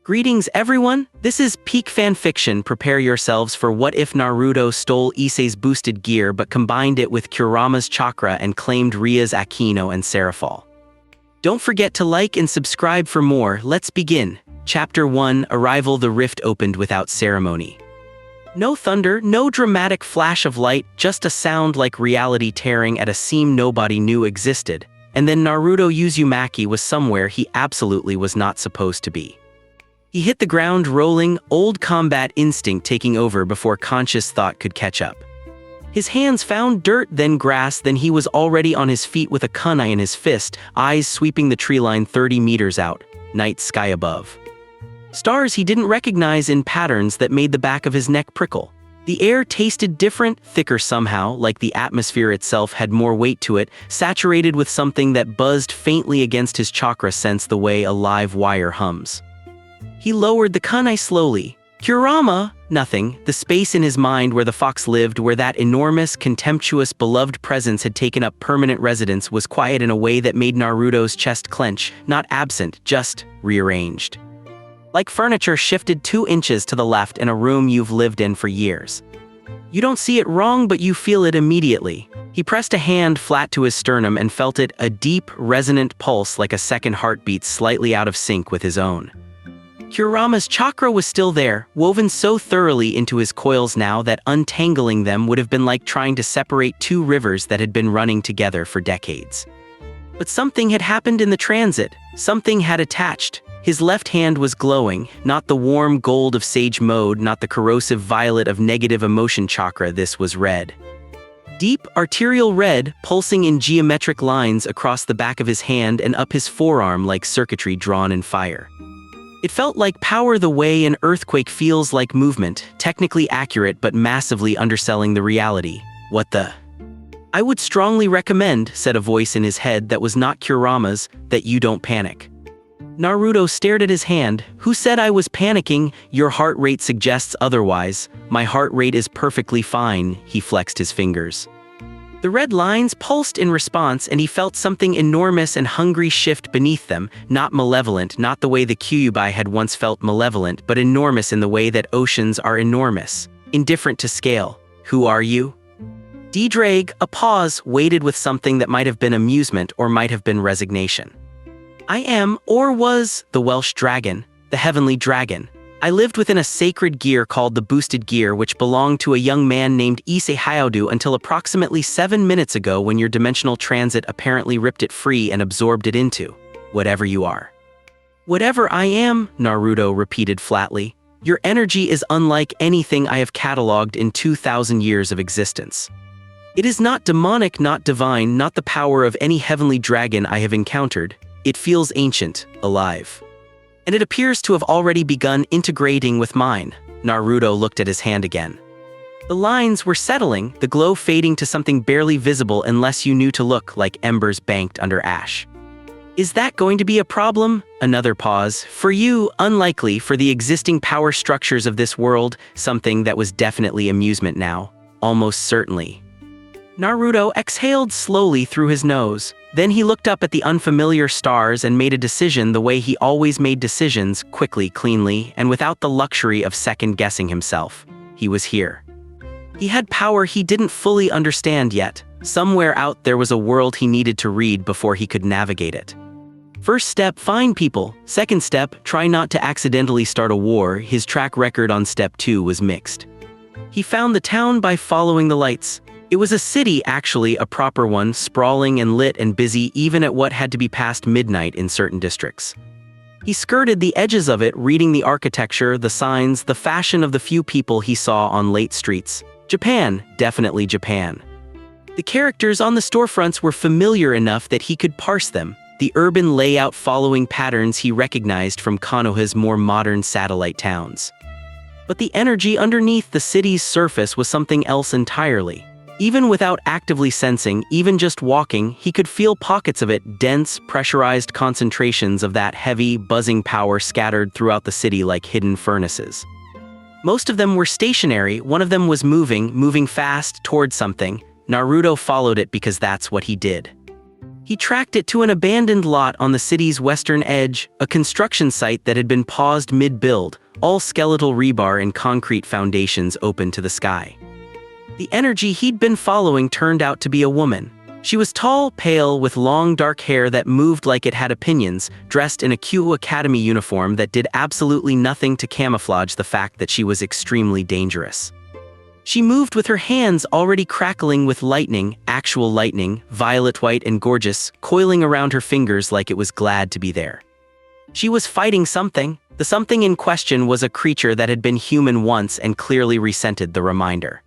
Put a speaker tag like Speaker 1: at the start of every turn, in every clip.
Speaker 1: Greetings everyone, this is peak fanfiction. Prepare yourselves for what if Naruto stole Issei's boosted gear but combined it with Kurama's chakra and claimed Rias Akeno and Serafall. Don't forget to like and subscribe for more. Let's begin. Chapter 1, Arrival. The rift opened without ceremony. No thunder, no dramatic flash of light, just a sound like reality tearing at a seam nobody knew existed. And then Naruto Uzumaki was somewhere he absolutely was not supposed to be. He hit the ground rolling, old combat instinct taking over before conscious thought could catch up. His hands found dirt, then grass, then he was already on his feet with a kunai in his fist, eyes sweeping the tree line 30 meters out, night sky above. Stars he didn't recognize in patterns that made the back of his neck prickle. The air tasted different, thicker somehow, like the atmosphere itself had more weight to it, saturated with something that buzzed faintly against his chakra sense the way a live wire hums. He lowered the kunai slowly. Kurama? Nothing. The space in his mind where the fox lived, where that enormous, contemptuous, beloved presence had taken up permanent residence, was quiet in a way that made Naruto's chest clench, not absent, just rearranged. Like furniture shifted 2 inches to the left in a room you've lived in for years. You don't see it wrong, but you feel it immediately. He pressed a hand flat to his sternum and felt it, a deep, resonant pulse like a second heartbeat slightly out of sync with his own. Kurama's chakra was still there, woven so thoroughly into his coils now that untangling them would have been like trying to separate 2 rivers that had been running together for decades. But something had happened in the transit. Something had attached. His left hand was glowing, not the warm gold of sage mode, not the corrosive violet of negative emotion chakra. This was red. Deep, arterial red, pulsing in geometric lines across the back of his hand and up his forearm like circuitry drawn in fire. It felt like power the way an earthquake feels like movement, technically accurate but massively underselling the reality. What the? I would strongly recommend, said a voice in his head that was not Kurama's, that you don't panic. Naruto stared at his hand. Who said I was panicking? Your heart rate suggests otherwise. My heart rate is perfectly fine, he flexed his fingers. The red lines pulsed in response, and he felt something enormous and hungry shift beneath them, not malevolent, not the way the Kyuubi had once felt malevolent, but enormous in the way that oceans are enormous, indifferent to scale. Who are you? Ddraig, a pause, waited with something that might have been amusement or might have been resignation. I am, or was, the Welsh dragon, the Heavenly Dragon. I lived within a sacred gear called the Boosted Gear, which belonged to a young man named Issei until approximately 7 minutes ago, when your dimensional transit apparently ripped it free and absorbed it into whatever you are. Whatever I am, Naruto repeated flatly. Your energy is unlike anything I have cataloged in 2,000 years of existence. It is not demonic, not divine, not the power of any heavenly dragon I have encountered. It feels ancient, alive. And it appears to have already begun integrating with mine. Naruto looked at his hand again. The lines were settling, the glow fading to something barely visible unless you knew to look, like embers banked under ash. Is that going to be a problem? Another pause. For you, unlikely. For the existing power structures of this world, something that was definitely amusement now. Almost certainly. Naruto exhaled slowly through his nose. Then he looked up at the unfamiliar stars and made a decision the way he always made decisions, quickly, cleanly, and without the luxury of second-guessing himself. He was here. He had power he didn't fully understand yet. Somewhere out there was a world he needed to read before he could navigate it. First step, find people. Second step, try not to accidentally start a war. His track record on step 2 was mixed. He found the town by following the lights. It was a city, actually, a proper one, sprawling and lit and busy even at what had to be past midnight in certain districts. He skirted the edges of it, reading the architecture, the signs, the fashion of the few people he saw on late streets. Japan, definitely Japan. The characters on the storefronts were familiar enough that he could parse them, the urban layout following patterns he recognized from Konoha's more modern satellite towns. But the energy underneath the city's surface was something else entirely. Even without actively sensing, even just walking, he could feel pockets of it, dense, pressurized concentrations of that heavy, buzzing power scattered throughout the city like hidden furnaces. Most of them were stationary, one of them was moving fast toward something. Naruto followed it because that's what he did. He He tracked it to an abandoned lot on the city's western edge, a construction site that had been paused mid-build, all skeletal rebar and concrete foundations open to the sky. The energy he'd been following turned out to be a woman. She was tall, pale, with long dark hair that moved like it had opinions, dressed in a Kuoh Academy uniform that did absolutely nothing to camouflage the fact that she was extremely dangerous. She moved with her hands already crackling with lightning, actual lightning, violet-white and gorgeous, coiling around her fingers like it was glad to be there. She was fighting something. The something in question was a creature that had been human once and clearly resented the reminder.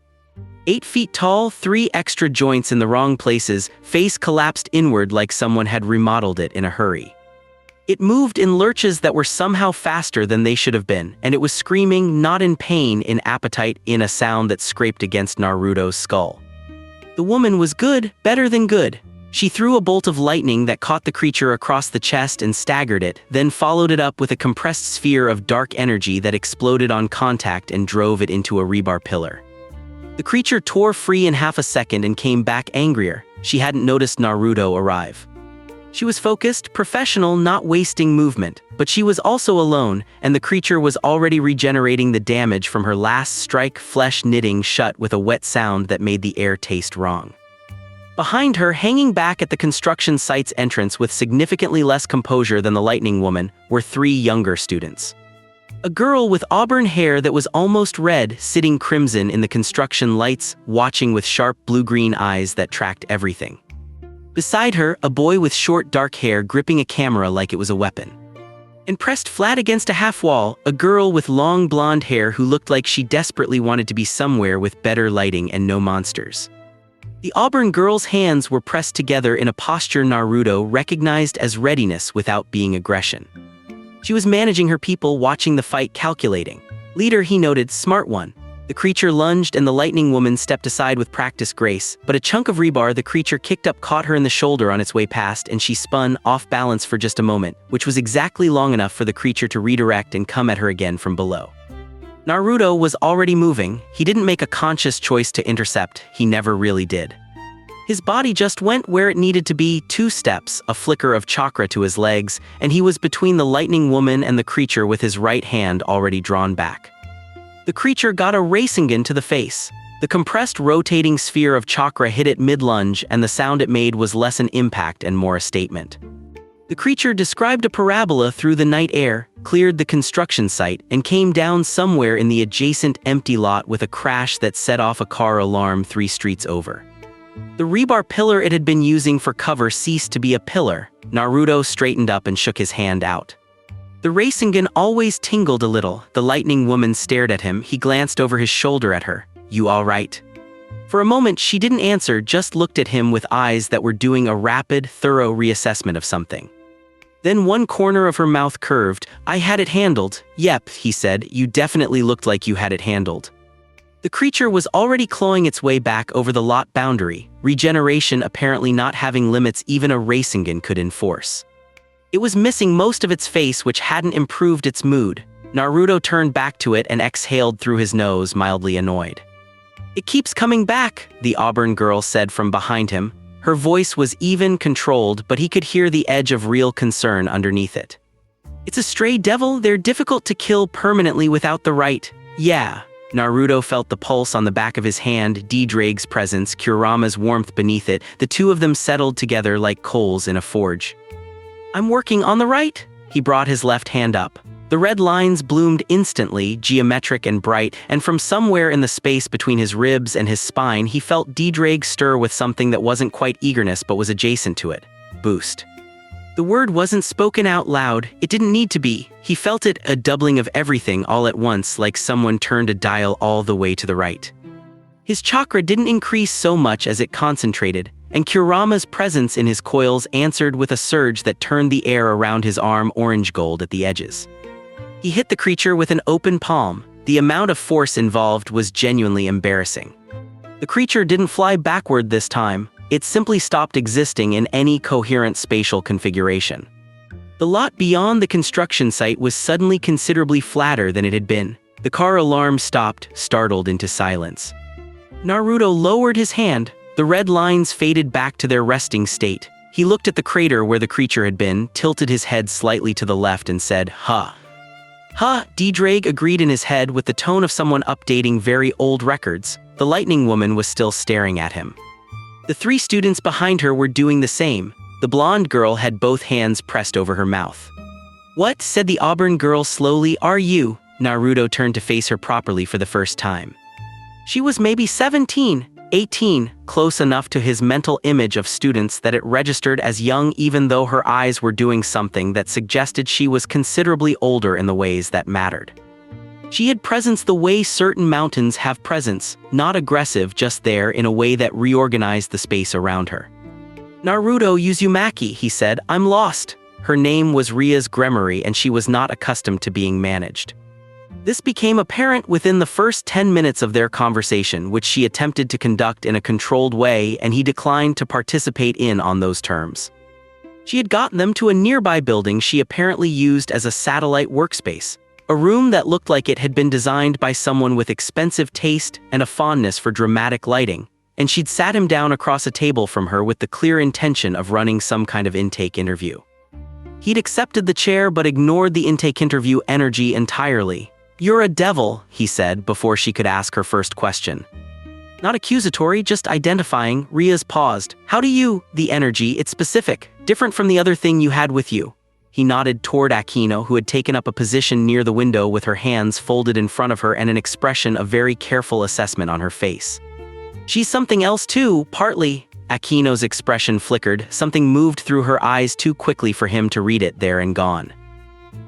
Speaker 1: 8 feet tall, 3 extra joints in the wrong places, face collapsed inward like someone had remodeled it in a hurry. It moved in lurches that were somehow faster than they should have been, and it was screaming, not in pain, in appetite, in a sound that scraped against Naruto's skull. The woman was good, better than good. She threw a bolt of lightning that caught the creature across the chest and staggered it, then followed it up with a compressed sphere of dark energy that exploded on contact and drove it into a rebar pillar. The creature tore free in half a second and came back angrier. She hadn't noticed Naruto arrive. She was focused, professional, not wasting movement, but she was also alone, and the creature was already regenerating the damage from her last strike, flesh knitting shut with a wet sound that made the air taste wrong. Behind her, hanging back at the construction site's entrance with significantly less composure than the lightning woman, were 3 younger students. A girl with auburn hair that was almost red, sitting crimson in the construction lights, watching with sharp blue-green eyes that tracked everything. Beside her, a boy with short dark hair gripping a camera like it was a weapon. And pressed flat against a half-wall, a girl with long blonde hair who looked like she desperately wanted to be somewhere with better lighting and no monsters. The auburn girl's hands were pressed together in a posture Naruto recognized as readiness without being aggression. She was managing her people, watching the fight, calculating. Leader, he noted, smart one. The creature lunged and the lightning woman stepped aside with practiced grace, but a chunk of rebar the creature kicked up caught her in the shoulder on its way past and she spun, off balance for just a moment, which was exactly long enough for the creature to redirect and come at her again from below. Naruto was already moving. He didn't make a conscious choice to intercept. He never really did. His body just went where it needed to be, 2 steps, a flicker of chakra to his legs, and he was between the lightning woman and the creature with his right hand already drawn back. The creature got a Rasengan to the face. The compressed rotating sphere of chakra hit it mid-lunge, and the sound it made was less an impact and more a statement. The creature described a parabola through the night air, cleared the construction site, and came down somewhere in the adjacent empty lot with a crash that set off a car alarm 3 streets over. The rebar pillar it had been using for cover ceased to be a pillar. Naruto straightened up and shook his hand out. The Rasengan always tingled a little. The lightning woman stared at him. He glanced over his shoulder at her. You all right? For a moment she didn't answer, just looked at him with eyes that were doing a rapid, thorough reassessment of something. Then one corner of her mouth curved. I had it handled. Yep, he said, you definitely looked like you had it handled. The creature was already clawing its way back over the lot boundary, regeneration apparently not having limits even a Rasengan could enforce. It was missing most of its face, which hadn't improved its mood. Naruto turned back to it and exhaled through his nose, mildly annoyed. It keeps coming back, the auburn girl said from behind him. Her voice was even, controlled, but he could hear the edge of real concern underneath it. It's a stray devil, they're difficult to kill permanently without the right. Yeah. Naruto felt the pulse on the back of his hand, Ddraig's presence, Kurama's warmth beneath it. The 2 of them settled together like coals in a forge. I'm working on the right? He brought his left hand up. The red lines bloomed instantly, geometric and bright, and from somewhere in the space between his ribs and his spine he felt Ddraig stir with something that wasn't quite eagerness but was adjacent to it. Boost. The word wasn't spoken out loud, it didn't need to be. He felt it, a doubling of everything all at once, like someone turned a dial all the way to the right. His chakra didn't increase so much as it concentrated, and Kurama's presence in his coils answered with a surge that turned the air around his arm orange gold at the edges. He hit the creature with an open palm. The amount of force involved was genuinely embarrassing. The creature didn't fly backward this time. It simply stopped existing in any coherent spatial configuration. The lot beyond the construction site was suddenly considerably flatter than it had been. The car alarm stopped, startled into silence. Naruto lowered his hand. The red lines faded back to their resting state. He looked at the crater where the creature had been, tilted his head slightly to the left and said, "Huh." "Huh," Ddraig agreed in his head with the tone of someone updating very old records. The lightning woman was still staring at him. The 3 students behind her were doing the same. The blonde girl had both hands pressed over her mouth. "What?" said the auburn girl slowly. "Are you?" Naruto turned to face her properly for the first time. She was maybe 17, 18, close enough to his mental image of students that it registered as young even though her eyes were doing something that suggested she was considerably older in the ways that mattered. She had presence the way certain mountains have presence, not aggressive, just there in a way that reorganized the space around her. "Naruto Uzumaki," he said, "I'm lost." Her name was Rias Gremory and she was not accustomed to being managed. This became apparent within the first 10 minutes of their conversation, which she attempted to conduct in a controlled way, and he declined to participate in on those terms. She had gotten them to a nearby building she apparently used as a satellite workspace, a room that looked like it had been designed by someone with expensive taste and a fondness for dramatic lighting, and she'd sat him down across a table from her with the clear intention of running some kind of intake interview. He'd accepted the chair but ignored the intake interview energy entirely. "You're a devil," he said before she could ask her first question. Not accusatory, just identifying. Rias paused. "How do you?" "The energy, it's specific, different from the other thing you had with you." He nodded toward Akeno, who had taken up a position near the window with her hands folded in front of her and an expression of very careful assessment on her face. "She's something else too, partly." Akeno's expression flickered. Something moved through her eyes too quickly for him to read it there and gone.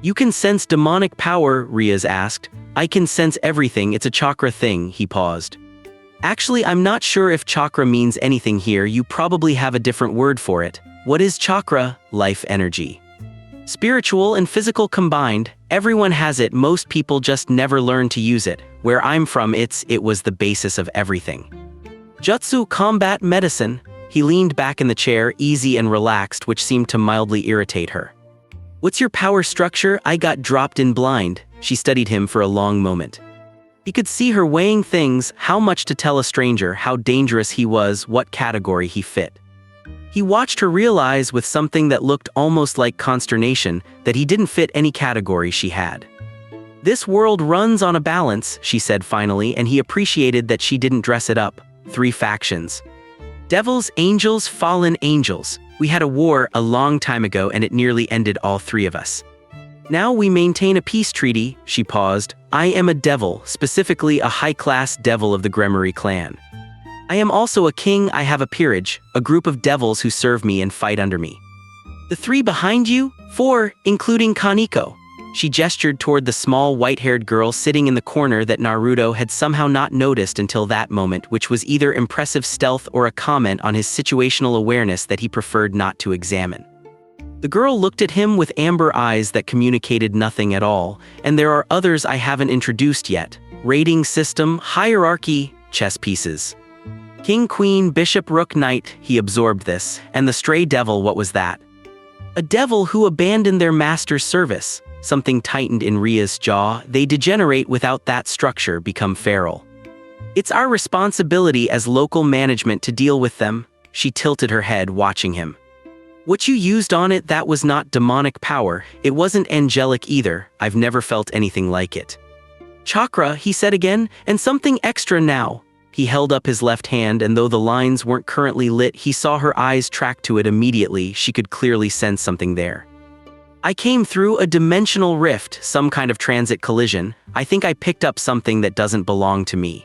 Speaker 1: "You can sense demonic power?" Rias asked. "I can sense everything, it's a chakra thing." He paused. "Actually, I'm not sure if chakra means anything here, you probably have a different word for it." "What is chakra?" "Life energy. Spiritual and physical combined. Everyone has it, most people just never learn to use it. Where I'm from, it was the basis of everything. Jutsu, combat, medicine." He leaned back in the chair, easy and relaxed, which seemed to mildly irritate her. "What's your power structure?" "I got dropped in blind." She studied him for a long moment. He could see her weighing things, how much to tell a stranger, how dangerous he was, what category he fit. He watched her realize with something that looked almost like consternation that he didn't fit any category she had. "This world runs on a balance," she said finally, and he appreciated that she didn't dress it up. 3 factions. Devils, angels, fallen angels. We had a war a long time ago and it nearly ended all 3 of us. Now we maintain a peace treaty." She paused. "I am a devil, specifically a high-class devil of the Gremory clan. I am also a king. I have a peerage, a group of devils who serve me and fight under me." "The 3 behind you?" "4, including Kaneko." She gestured toward the small white-haired girl sitting in the corner that Naruto had somehow not noticed until that moment, which was either impressive stealth or a comment on his situational awareness that he preferred not to examine. The girl looked at him with amber eyes that communicated nothing at all. "And there are others I haven't introduced yet. Rating system, hierarchy, chess pieces. King, queen, bishop, rook, knight." He absorbed this. "And the stray devil, what was that?" "A devil who abandoned their master's service." Something tightened in Ria's jaw. "They degenerate without that structure, become feral. It's our responsibility as local management to deal with them." She tilted her head, watching him. "What you used on it, that was not demonic power. It wasn't angelic either. I've never felt anything like it." "Chakra," he said again, "and something extra now." He held up his left hand, and though the lines weren't currently lit, he saw her eyes track to it immediately. She could clearly sense something there. "I came through a dimensional rift, some kind of transit collision. I think I picked up something that doesn't belong to me."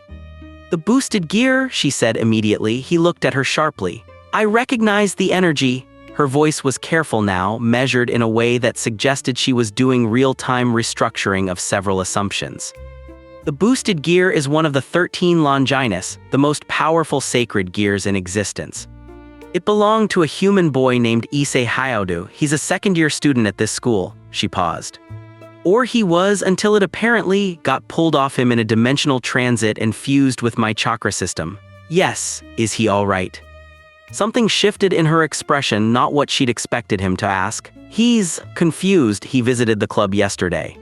Speaker 1: "The boosted gear," she said immediately. He looked at her sharply. "I recognized the energy." Her voice was careful now, measured in a way that suggested she was doing real-time restructuring of several assumptions. "The boosted gear is one of the 13 Longinus, the most powerful sacred gears in existence. It belonged to a human boy named Issei. He's a second-year student at this school." She paused. "Or he was until it apparently got pulled off him in a dimensional transit and fused with my chakra system." "Yes, is he all right?" Something shifted in her expression, not what she'd expected him to ask. "He's confused. He visited the club yesterday.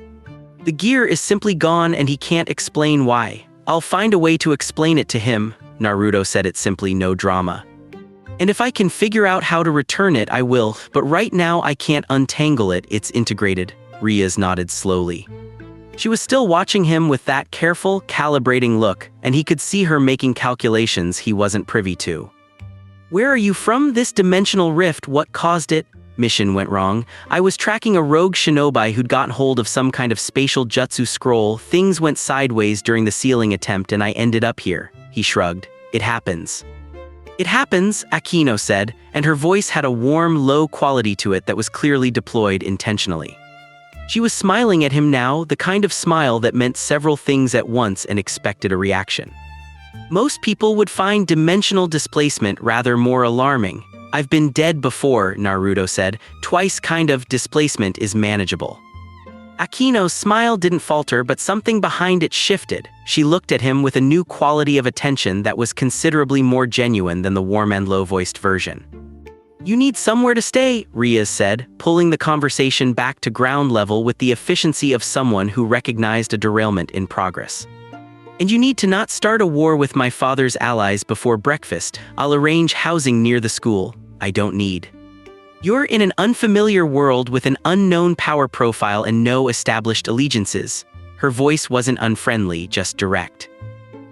Speaker 1: The gear is simply gone and he can't explain why. I'll find a way to explain it to him." Naruto said it simply, no drama. And if I can figure out how to return it, I will, but right now I can't untangle it, it's integrated. Rias nodded slowly. She was still watching him with that careful, calibrating look, and he could see her making calculations he wasn't privy to. Where are you from? This dimensional rift, what caused it? Mission went wrong. I was tracking a rogue shinobi who'd gotten hold of some kind of spatial jutsu scroll. Things went sideways during the sealing attempt and I ended up here. He shrugged. It happens. It happens, Akeno said, and her voice had a warm, low quality to it that was clearly deployed intentionally. She was smiling at him now, the kind of smile that meant several things at once and expected a reaction. Most people would find dimensional displacement rather more alarming. I've been dead before, Naruto said. Twice kind of displacement is manageable. Akeno's smile didn't falter, but something behind it shifted. She looked at him with a new quality of attention that was considerably more genuine than the warm and low-voiced version. You need somewhere to stay, Rias said, pulling the conversation back to ground level with the efficiency of someone who recognized a derailment in progress. And you need to not start a war with my father's allies before breakfast. I'll arrange housing near the school. I don't need. You're in an unfamiliar world with an unknown power profile and no established allegiances. Her voice wasn't unfriendly, just direct.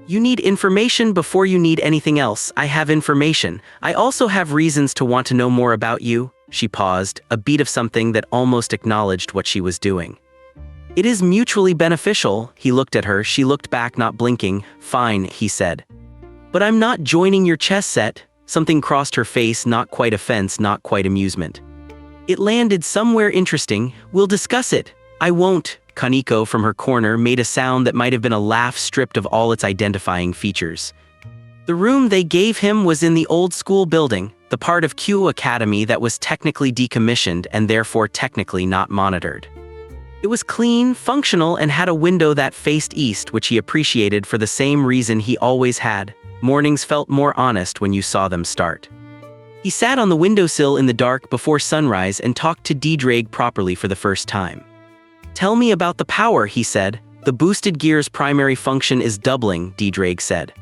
Speaker 1: You need information before you need anything else. I have information. I also have reasons to want to know more about you. She paused, a beat of something that almost acknowledged what she was doing. It is mutually beneficial. He looked at her. She looked back, not blinking. Fine, he said. But I'm not joining your chess set. Something crossed her face, not quite offense, not quite amusement. It landed somewhere interesting. We'll discuss it. I won't. Kaneko from her corner made a sound that might have been a laugh stripped of all its identifying features. The room they gave him was in the old school building, the part of Kuoh Academy that was technically decommissioned and therefore technically not monitored. It was clean, functional, and had a window that faced east, which he appreciated for the same reason he always had. Mornings felt more honest when you saw them start. He sat on the windowsill in the dark before sunrise and talked to Ddraig properly for the first time. Tell me about the power, he said. The boosted gear's primary function is doubling, Ddraig said.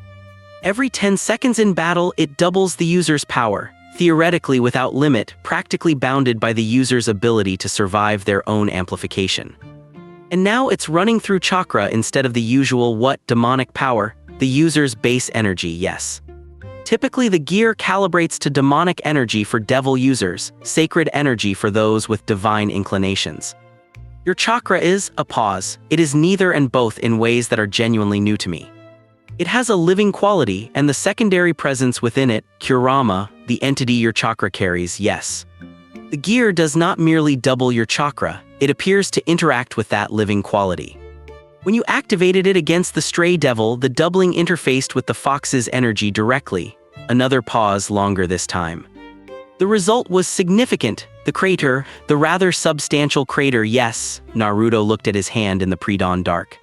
Speaker 1: Every 10 seconds in battle, it doubles the user's power, theoretically without limit, practically bounded by the user's ability to survive their own amplification. And now it's running through chakra instead of the usual demonic power, the user's base energy, yes. Typically the gear calibrates to demonic energy for devil users, sacred energy for those with divine inclinations. Your chakra is, a pause, it is neither and both in ways that are genuinely new to me. It has a living quality and the secondary presence within it, Kurama, the entity your chakra carries, yes. The gear does not merely double your chakra, it appears to interact with that living quality. When you activated it against the stray devil, the doubling interfaced with the fox's energy directly. Another pause, longer this time. The result was significant. The crater, the rather substantial crater, yes. Naruto looked at his hand in the pre-dawn dark.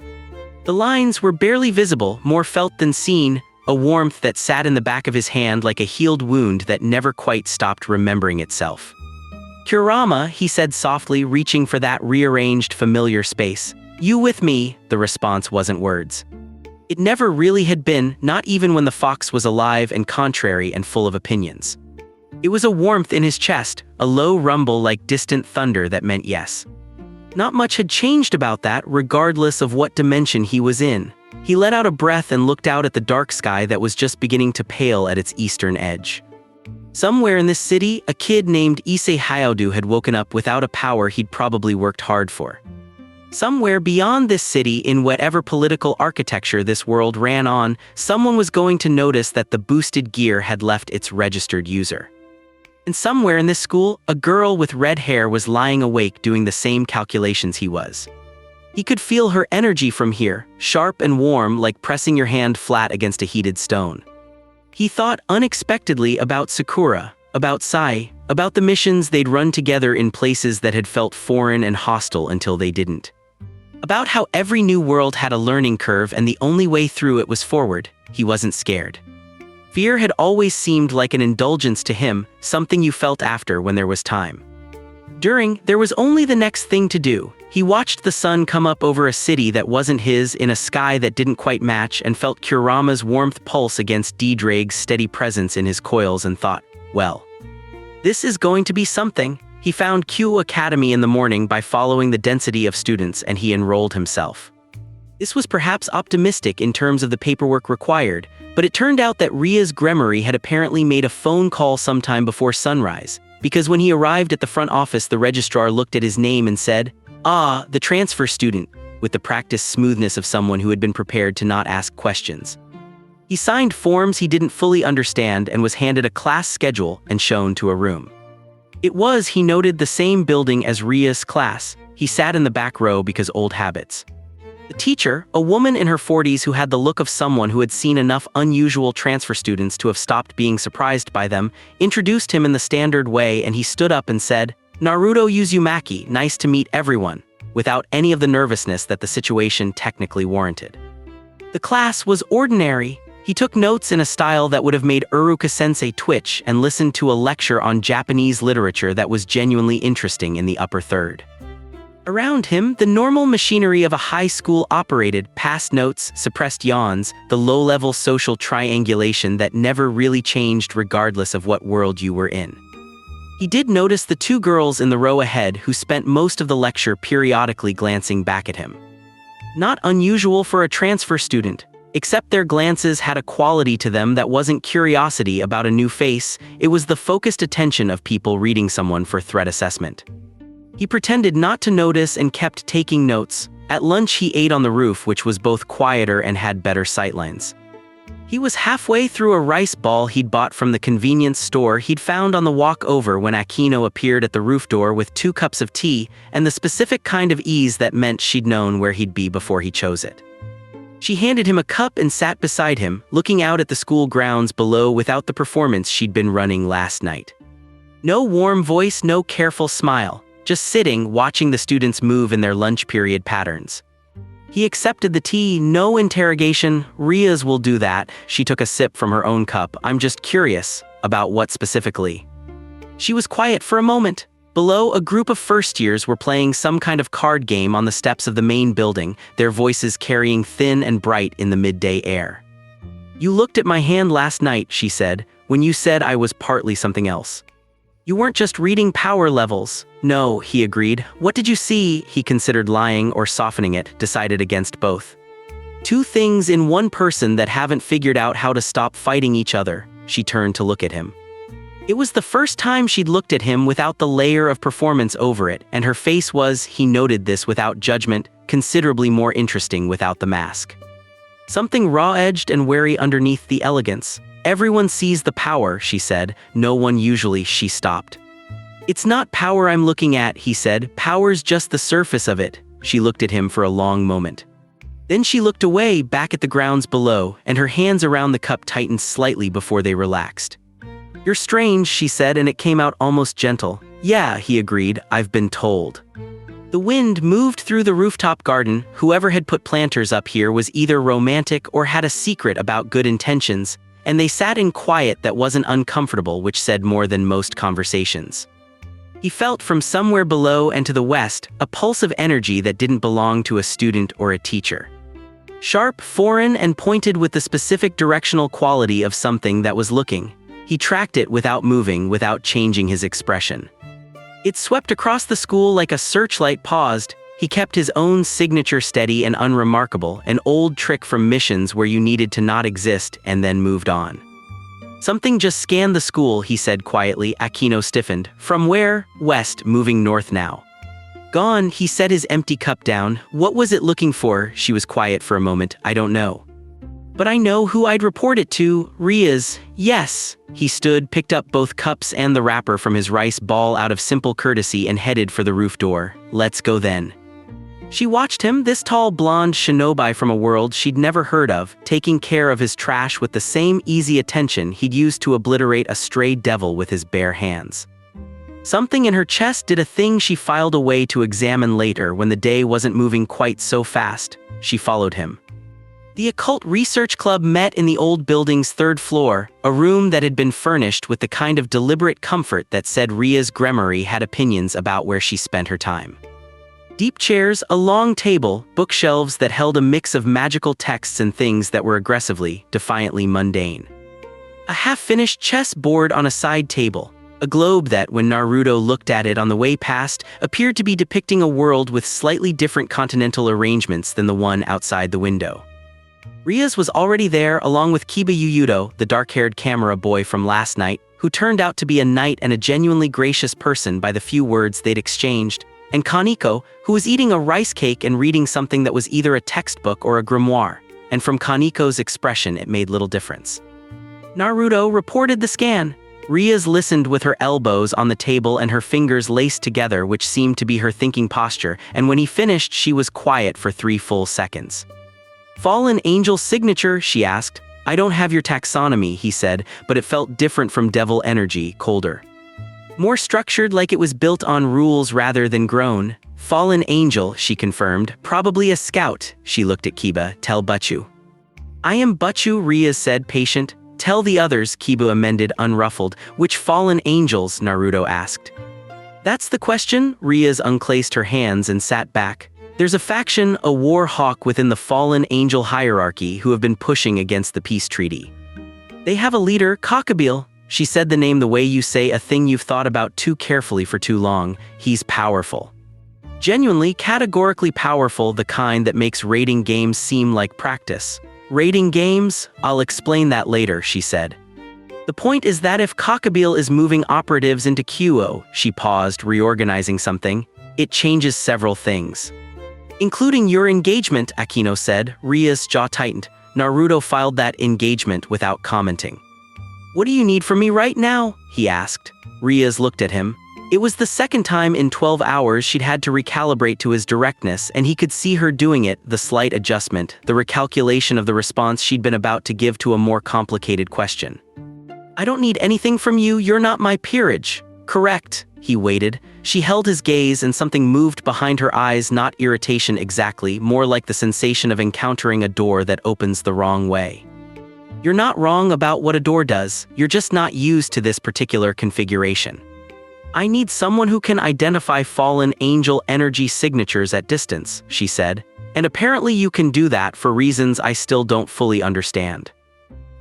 Speaker 1: The lines were barely visible, more felt than seen, a warmth that sat in the back of his hand like a healed wound that never quite stopped remembering itself. Kurama, he said softly, reaching for that rearranged familiar space. You with me, the response wasn't words. It never really had been, not even when the fox was alive and contrary and full of opinions. It was a warmth in his chest, a low rumble like distant thunder that meant yes. Not much had changed about that, regardless of what dimension he was in. He let out a breath and looked out at the dark sky that was just beginning to pale at its eastern edge. Somewhere in this city, a kid named Issei had woken up without a power he'd probably worked hard for. Somewhere beyond this city, in whatever political architecture this world ran on, someone was going to notice that the boosted gear had left its registered user. And somewhere in this school, a girl with red hair was lying awake doing the same calculations he was. He could feel her energy from here, sharp and warm like pressing your hand flat against a heated stone. He thought unexpectedly about Sakura, about Sai, about the missions they'd run together in places that had felt foreign and hostile until they didn't. About how every new world had a learning curve and the only way through it was forward. He wasn't scared. Fear had always seemed like an indulgence to him, something you felt after when there was time. There was only the next thing to do. He watched the sun come up over a city that wasn't his in a sky that didn't quite match and felt Kurama's warmth pulse against Ddraig's steady presence in his coils and thought, Well, this is going to be something. He found Kuoh Academy in the morning by following the density of students, and he enrolled himself. This was perhaps optimistic in terms of the paperwork required, but it turned out that Rias Gremory had apparently made a phone call sometime before sunrise, because when he arrived at the front office, the registrar looked at his name and said, "Ah, the transfer student," with the practiced smoothness of someone who had been prepared to not ask questions. He signed forms he didn't fully understand and was handed a class schedule and shown to a room. It was, he noted, the same building as Rias' class. He sat in the back row because old habits. The teacher, a woman in her 40s who had the look of someone who had seen enough unusual transfer students to have stopped being surprised by them, introduced him in the standard way, and he stood up and said, "Naruto Uzumaki, nice to meet everyone," without any of the nervousness that the situation technically warranted. The class was ordinary. He took notes in a style that would have made Uruka-sensei twitch and listened to a lecture on Japanese literature that was genuinely interesting in the upper third. Around him, the normal machinery of a high school operated: past notes, suppressed yawns, the low-level social triangulation that never really changed regardless of what world you were in. He did notice the two girls in the row ahead who spent most of the lecture periodically glancing back at him. Not unusual for a transfer student, except their glances had a quality to them that wasn't curiosity about a new face, it was the focused attention of people reading someone for threat assessment. He pretended not to notice and kept taking notes. At lunch he ate on the roof, which was both quieter and had better sightlines. He was halfway through a rice ball he'd bought from the convenience store he'd found on the walk over when Akeno appeared at the roof door with 2 cups of tea and the specific kind of ease that meant she'd known where he'd be before he chose it. She handed him a cup and sat beside him, looking out at the school grounds below without the performance she'd been running last night. No warm voice, no careful smile. Just sitting, watching the students move in their lunch period patterns. He accepted the tea, no interrogation. "Rias will do that." She took a sip from her own cup. "I'm just curious. About what specifically?" She was quiet for a moment. Below, a group of first years were playing some kind of card game on the steps of the main building, their voices carrying thin and bright in the midday air. "You looked at my hand last night," she said, "when you said I was partly something else. You weren't just reading power levels." "No," he agreed. "What did you see?" He considered lying or softening it, decided against both. "Two things in one person that haven't figured out how to stop fighting each other." She turned to look at him. It was the first time she'd looked at him without the layer of performance over it, and her face was, he noted this without judgment, considerably more interesting without the mask. Something raw-edged and wary underneath the elegance. "Everyone sees the power," she said. "No one usually." She stopped. "It's not power I'm looking at," he said. "Power's just the surface of it." She looked at him for a long moment. Then she looked away, back at the grounds below, and her hands around the cup tightened slightly before they relaxed. "You're strange," she said, and it came out almost gentle. "Yeah," he agreed, "I've been told." The wind moved through the rooftop garden. Whoever had put planters up here was either romantic or had a secret about good intentions, and they sat in quiet that wasn't uncomfortable, which said more than most conversations. He felt from somewhere below and to the west a pulse of energy that didn't belong to a student or a teacher. Sharp, foreign, and pointed with the specific directional quality of something that was looking. He tracked it without moving, without changing his expression. It swept across the school like a searchlight paused. He kept his own signature steady and unremarkable, an old trick from missions where you needed to not exist and then moved on. "Something just scanned the school," he said quietly. Akeno stiffened. "From where?" "West, moving north now." "Gone," he set his empty cup down. "What was it looking for?" She was quiet for a moment. "I don't know. But I know who I'd report it to." "Rias." "Yes." He stood, picked up both cups and the wrapper from his rice ball out of simple courtesy and headed for the roof door. "Let's go then." She watched him, this tall blonde shinobi from a world she'd never heard of, taking care of his trash with the same easy attention he'd used to obliterate a stray devil with his bare hands. Something in her chest did a thing she filed away to examine later when the day wasn't moving quite so fast. She followed him. The Occult Research Club met in the old building's 3rd floor, a room that had been furnished with the kind of deliberate comfort that said Rias Gremory had opinions about where she spent her time. Deep chairs, a long table, bookshelves that held a mix of magical texts and things that were aggressively, defiantly mundane. A half-finished chess board on a side table. A globe that, when Naruto looked at it on the way past, appeared to be depicting a world with slightly different continental arrangements than the one outside the window. Rias was already there along with Kiba Yuyudo, the dark-haired camera boy from last night, who turned out to be a knight and a genuinely gracious person by the few words they'd exchanged, and Kaneko, who was eating a rice cake and reading something that was either a textbook or a grimoire, and from Kaneko's expression it made little difference. Naruto reported the scan. Rias listened with her elbows on the table and her fingers laced together, which seemed to be her thinking posture, and when he finished she was quiet for 3 full seconds. "Fallen Angel's signature?" she asked. "I don't have your taxonomy," he said, but it felt different from devil energy, colder. More structured, like it was built on rules rather than grown. "Fallen Angel," she confirmed. "Probably a scout." She looked at Kiba. "Tell Butchu." "I am Butchu," Rias said, patient. "Tell the others," Kiba amended, unruffled. "Which fallen angels?" Naruto asked. "That's the question." Rias unclaced her hands and sat back. "There's a faction, a war hawk within the fallen angel hierarchy who have been pushing against the peace treaty. They have a leader, Kakabeel." She said the name the way you say a thing you've thought about too carefully for too long. "He's powerful. Genuinely, categorically powerful, the kind that makes raiding games seem like practice." "Raiding games? I'll explain that later," she said. "The point is that if Kakabeel is moving operatives into Kuoh," she paused, reorganizing something, "it changes several things. Including your engagement," Akeno said. Rias' jaw tightened. Naruto filed that engagement without commenting. "What do you need from me right now?" he asked. Rias looked at him. It was the second time in 12 hours she'd had to recalibrate to his directness, and he could see her doing it, the slight adjustment, the recalculation of the response she'd been about to give to a more complicated question. "I don't need anything from you, you're not my peerage." "Correct." He waited. She held his gaze and something moved behind her eyes, not irritation exactly, more like the sensation of encountering a door that opens the wrong way. "You're not wrong about what a door does, you're just not used to this particular configuration. I need someone who can identify fallen angel energy signatures at distance," she said, "and apparently you can do that for reasons I still don't fully understand."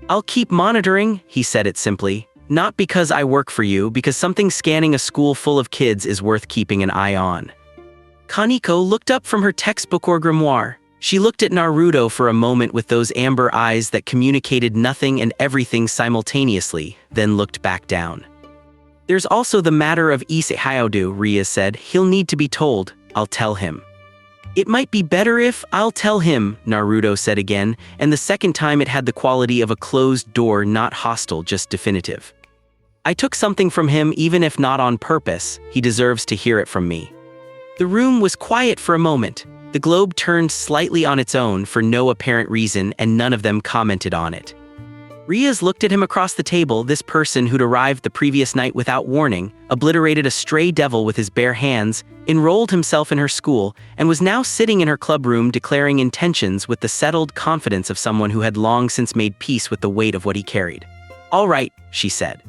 Speaker 1: "I'll keep monitoring," he said it simply. "Not because I work for you, because something scanning a school full of kids is worth keeping an eye on." Kaneko looked up from her textbook or grimoire. She looked at Naruto for a moment with those amber eyes that communicated nothing and everything simultaneously, then looked back down. "There's also the matter of Issei, Rias said. "He'll need to be told. I'll tell him." "It might be better if I'll tell him," Naruto said again, and the second time it had the quality of a closed door, not hostile, just definitive. "I took something from him even if not on purpose. He deserves to hear it from me." The room was quiet for a moment. The globe turned slightly on its own for no apparent reason, and none of them commented on it. Rias looked at him across the table, this person who'd arrived the previous night without warning, obliterated a stray devil with his bare hands, enrolled himself in her school, and was now sitting in her club room declaring intentions with the settled confidence of someone who had long since made peace with the weight of what he carried. "All right," she said.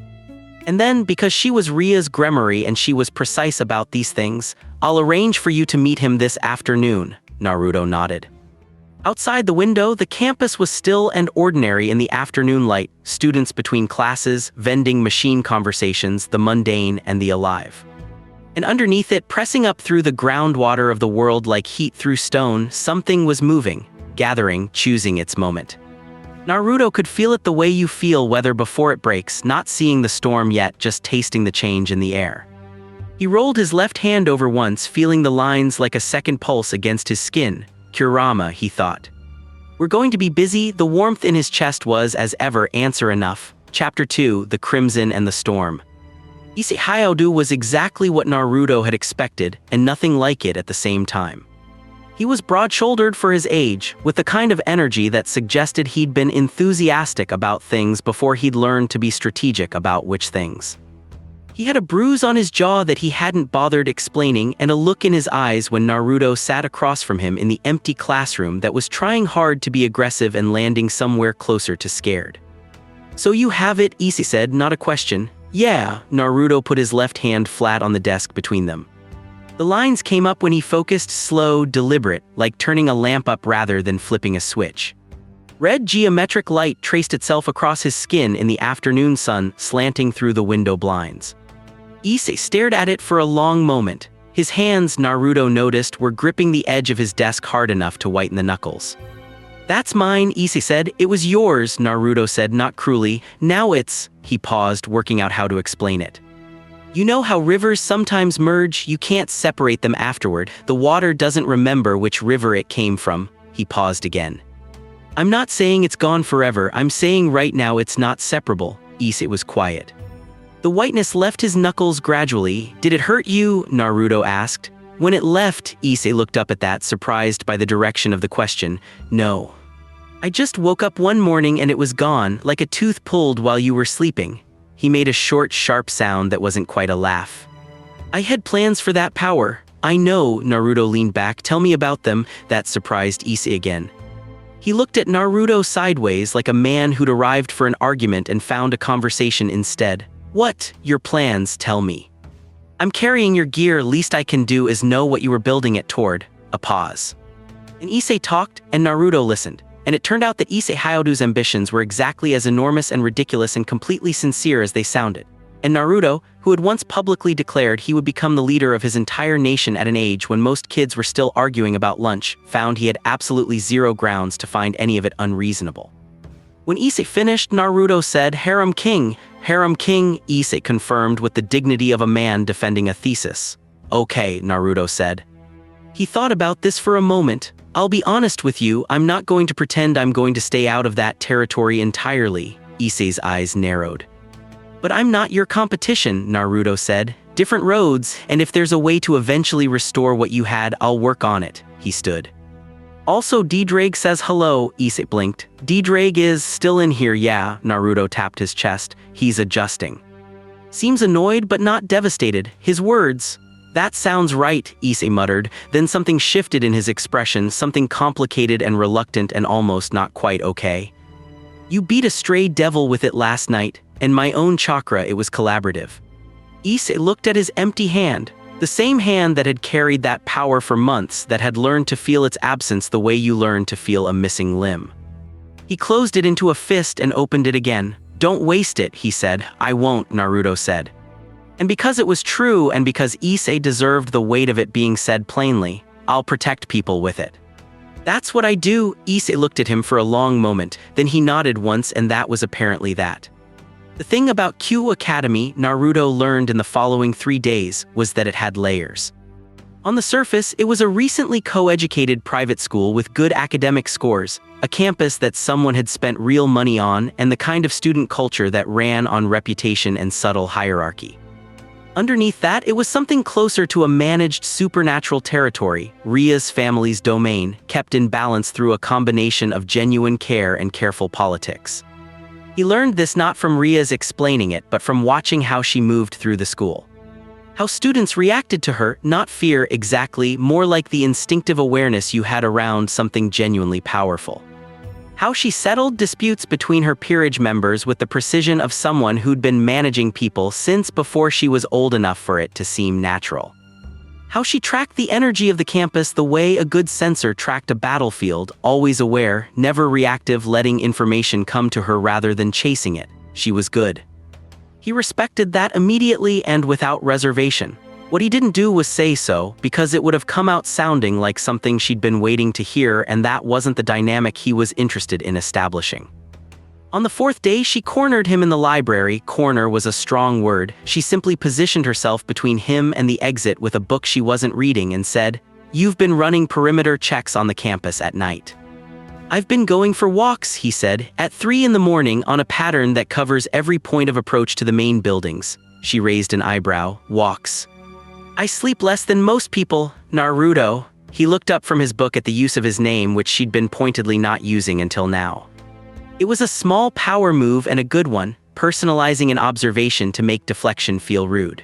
Speaker 1: And then, because she was Rias Gremory and she was precise about these things, "I'll arrange for you to meet him this afternoon." Naruto nodded. Outside the window, the campus was still and ordinary in the afternoon light, students between classes, vending machine conversations, the mundane and the alive. And underneath it, pressing up through the groundwater of the world like heat through stone, something was moving, gathering, choosing its moment. Naruto could feel it the way you feel weather before it breaks, not seeing the storm yet, just tasting the change in the air. He rolled his left hand over once, feeling the lines like a second pulse against his skin. Kurama, he thought. "We're going to be busy." The warmth in his chest was, as ever, answer enough. Chapter 2, The Crimson and the Storm. Issei was exactly what Naruto had expected, and nothing like it at the same time. He was broad-shouldered for his age, with the kind of energy that suggested he'd been enthusiastic about things before he'd learned to be strategic about which things. He had a bruise on his jaw that he hadn't bothered explaining, and a look in his eyes when Naruto sat across from him in the empty classroom that was trying hard to be aggressive and landing somewhere closer to scared. "So you have it," Issei said, not a question. "Yeah." Naruto put his left hand flat on the desk between them. The lines came up when he focused, slow, deliberate, like turning a lamp up rather than flipping a switch. Red geometric light traced itself across his skin in the afternoon sun slanting through the window blinds. Issei stared at it for a long moment. His hands, Naruto noticed, were gripping the edge of his desk hard enough to whiten the knuckles. "That's mine," Issei said. "It was yours," Naruto said, not cruelly. "Now it's—" He paused, working out how to explain it. "You know how rivers sometimes merge? You can't separate them afterward. The water doesn't remember which river it came from." He paused again. "I'm not saying it's gone forever. I'm saying right now it's not separable." Issei was quiet. The whiteness left his knuckles gradually. "Did it hurt you?" Naruto asked. When it left, Issei looked up at that, surprised by the direction of the question. "No. I just woke up one morning and it was gone, like a tooth pulled while you were sleeping." He made a short, sharp sound that wasn't quite a laugh. "I had plans for that power." "I know," Naruto leaned back. "Tell me about them." That surprised Issei again. He looked at Naruto sideways like a man who'd arrived for an argument and found a conversation instead. "What? Your plans, tell me." "I'm carrying your gear. Least I can do is know what you were building it toward." A pause. And Issei talked, and Naruto listened. And it turned out that Issei Hyodo's ambitions were exactly as enormous and ridiculous and completely sincere as they sounded. And Naruto, who had once publicly declared he would become the leader of his entire nation at an age when most kids were still arguing about lunch, found he had absolutely zero grounds to find any of it unreasonable. When Issei finished, Naruto said, "Harem King." "Harem King," Issei confirmed with the dignity of a man defending a thesis. "Okay," Naruto said. He thought about this for a moment. "I'll be honest with you, I'm not going to pretend I'm going to stay out of that territory entirely." Issei's eyes narrowed. "But I'm not your competition," Naruto said. "Different roads, and if there's a way to eventually restore what you had, I'll work on it." He stood. "Also, Ddraig says hello," Issei blinked. "Ddraig is still in here, yeah," Naruto tapped his chest. "He's adjusting. Seems annoyed but not devastated." His words. "That sounds right," Issei muttered. Then something shifted in his expression, something complicated and reluctant and almost not quite okay. "You beat a stray devil with it last night, and my own chakra, it was collaborative." Issei looked at his empty hand. The same hand that had carried that power for months, that had learned to feel its absence the way you learn to feel a missing limb. He closed it into a fist and opened it again. "Don't waste it," he said. "I won't," Naruto said. And because it was true and because Issei deserved the weight of it being said plainly, "I'll protect people with it." "That's what I do." Issei looked at him for a long moment, then he nodded once and that was apparently that. The thing about Kuoh Academy, Naruto learned in the following 3 days, was that it had layers. On the surface, it was a recently co-educated private school with good academic scores, a campus that someone had spent real money on, and the kind of student culture that ran on reputation and subtle hierarchy. Underneath that, it was something closer to a managed supernatural territory, Rias family's domain, kept in balance through a combination of genuine care and careful politics. He learned this not from Rias explaining it, but from watching how she moved through the school. How students reacted to her, not fear exactly, more like the instinctive awareness you had around something genuinely powerful. How she settled disputes between her peerage members with the precision of someone who'd been managing people since before she was old enough for it to seem natural. How she tracked the energy of the campus the way a good sensor tracked a battlefield, always aware, never reactive, letting information come to her rather than chasing it. She was good. He respected that immediately and without reservation. What he didn't do was say so, because it would have come out sounding like something she'd been waiting to hear, and that wasn't the dynamic he was interested in establishing. On the 4th day, she cornered him in the library. Corner was a strong word. She simply positioned herself between him and the exit with a book she wasn't reading and said, "You've been running perimeter checks on the campus at night." "I've been going for walks," he said, "at 3 in the morning on a pattern that covers every point of approach to the main buildings." She raised an eyebrow. "Walks. I sleep less than most people." "Naruto." He looked up from his book at the use of his name, which she'd been pointedly not using until now. It was a small power move and a good one, personalizing an observation to make deflection feel rude.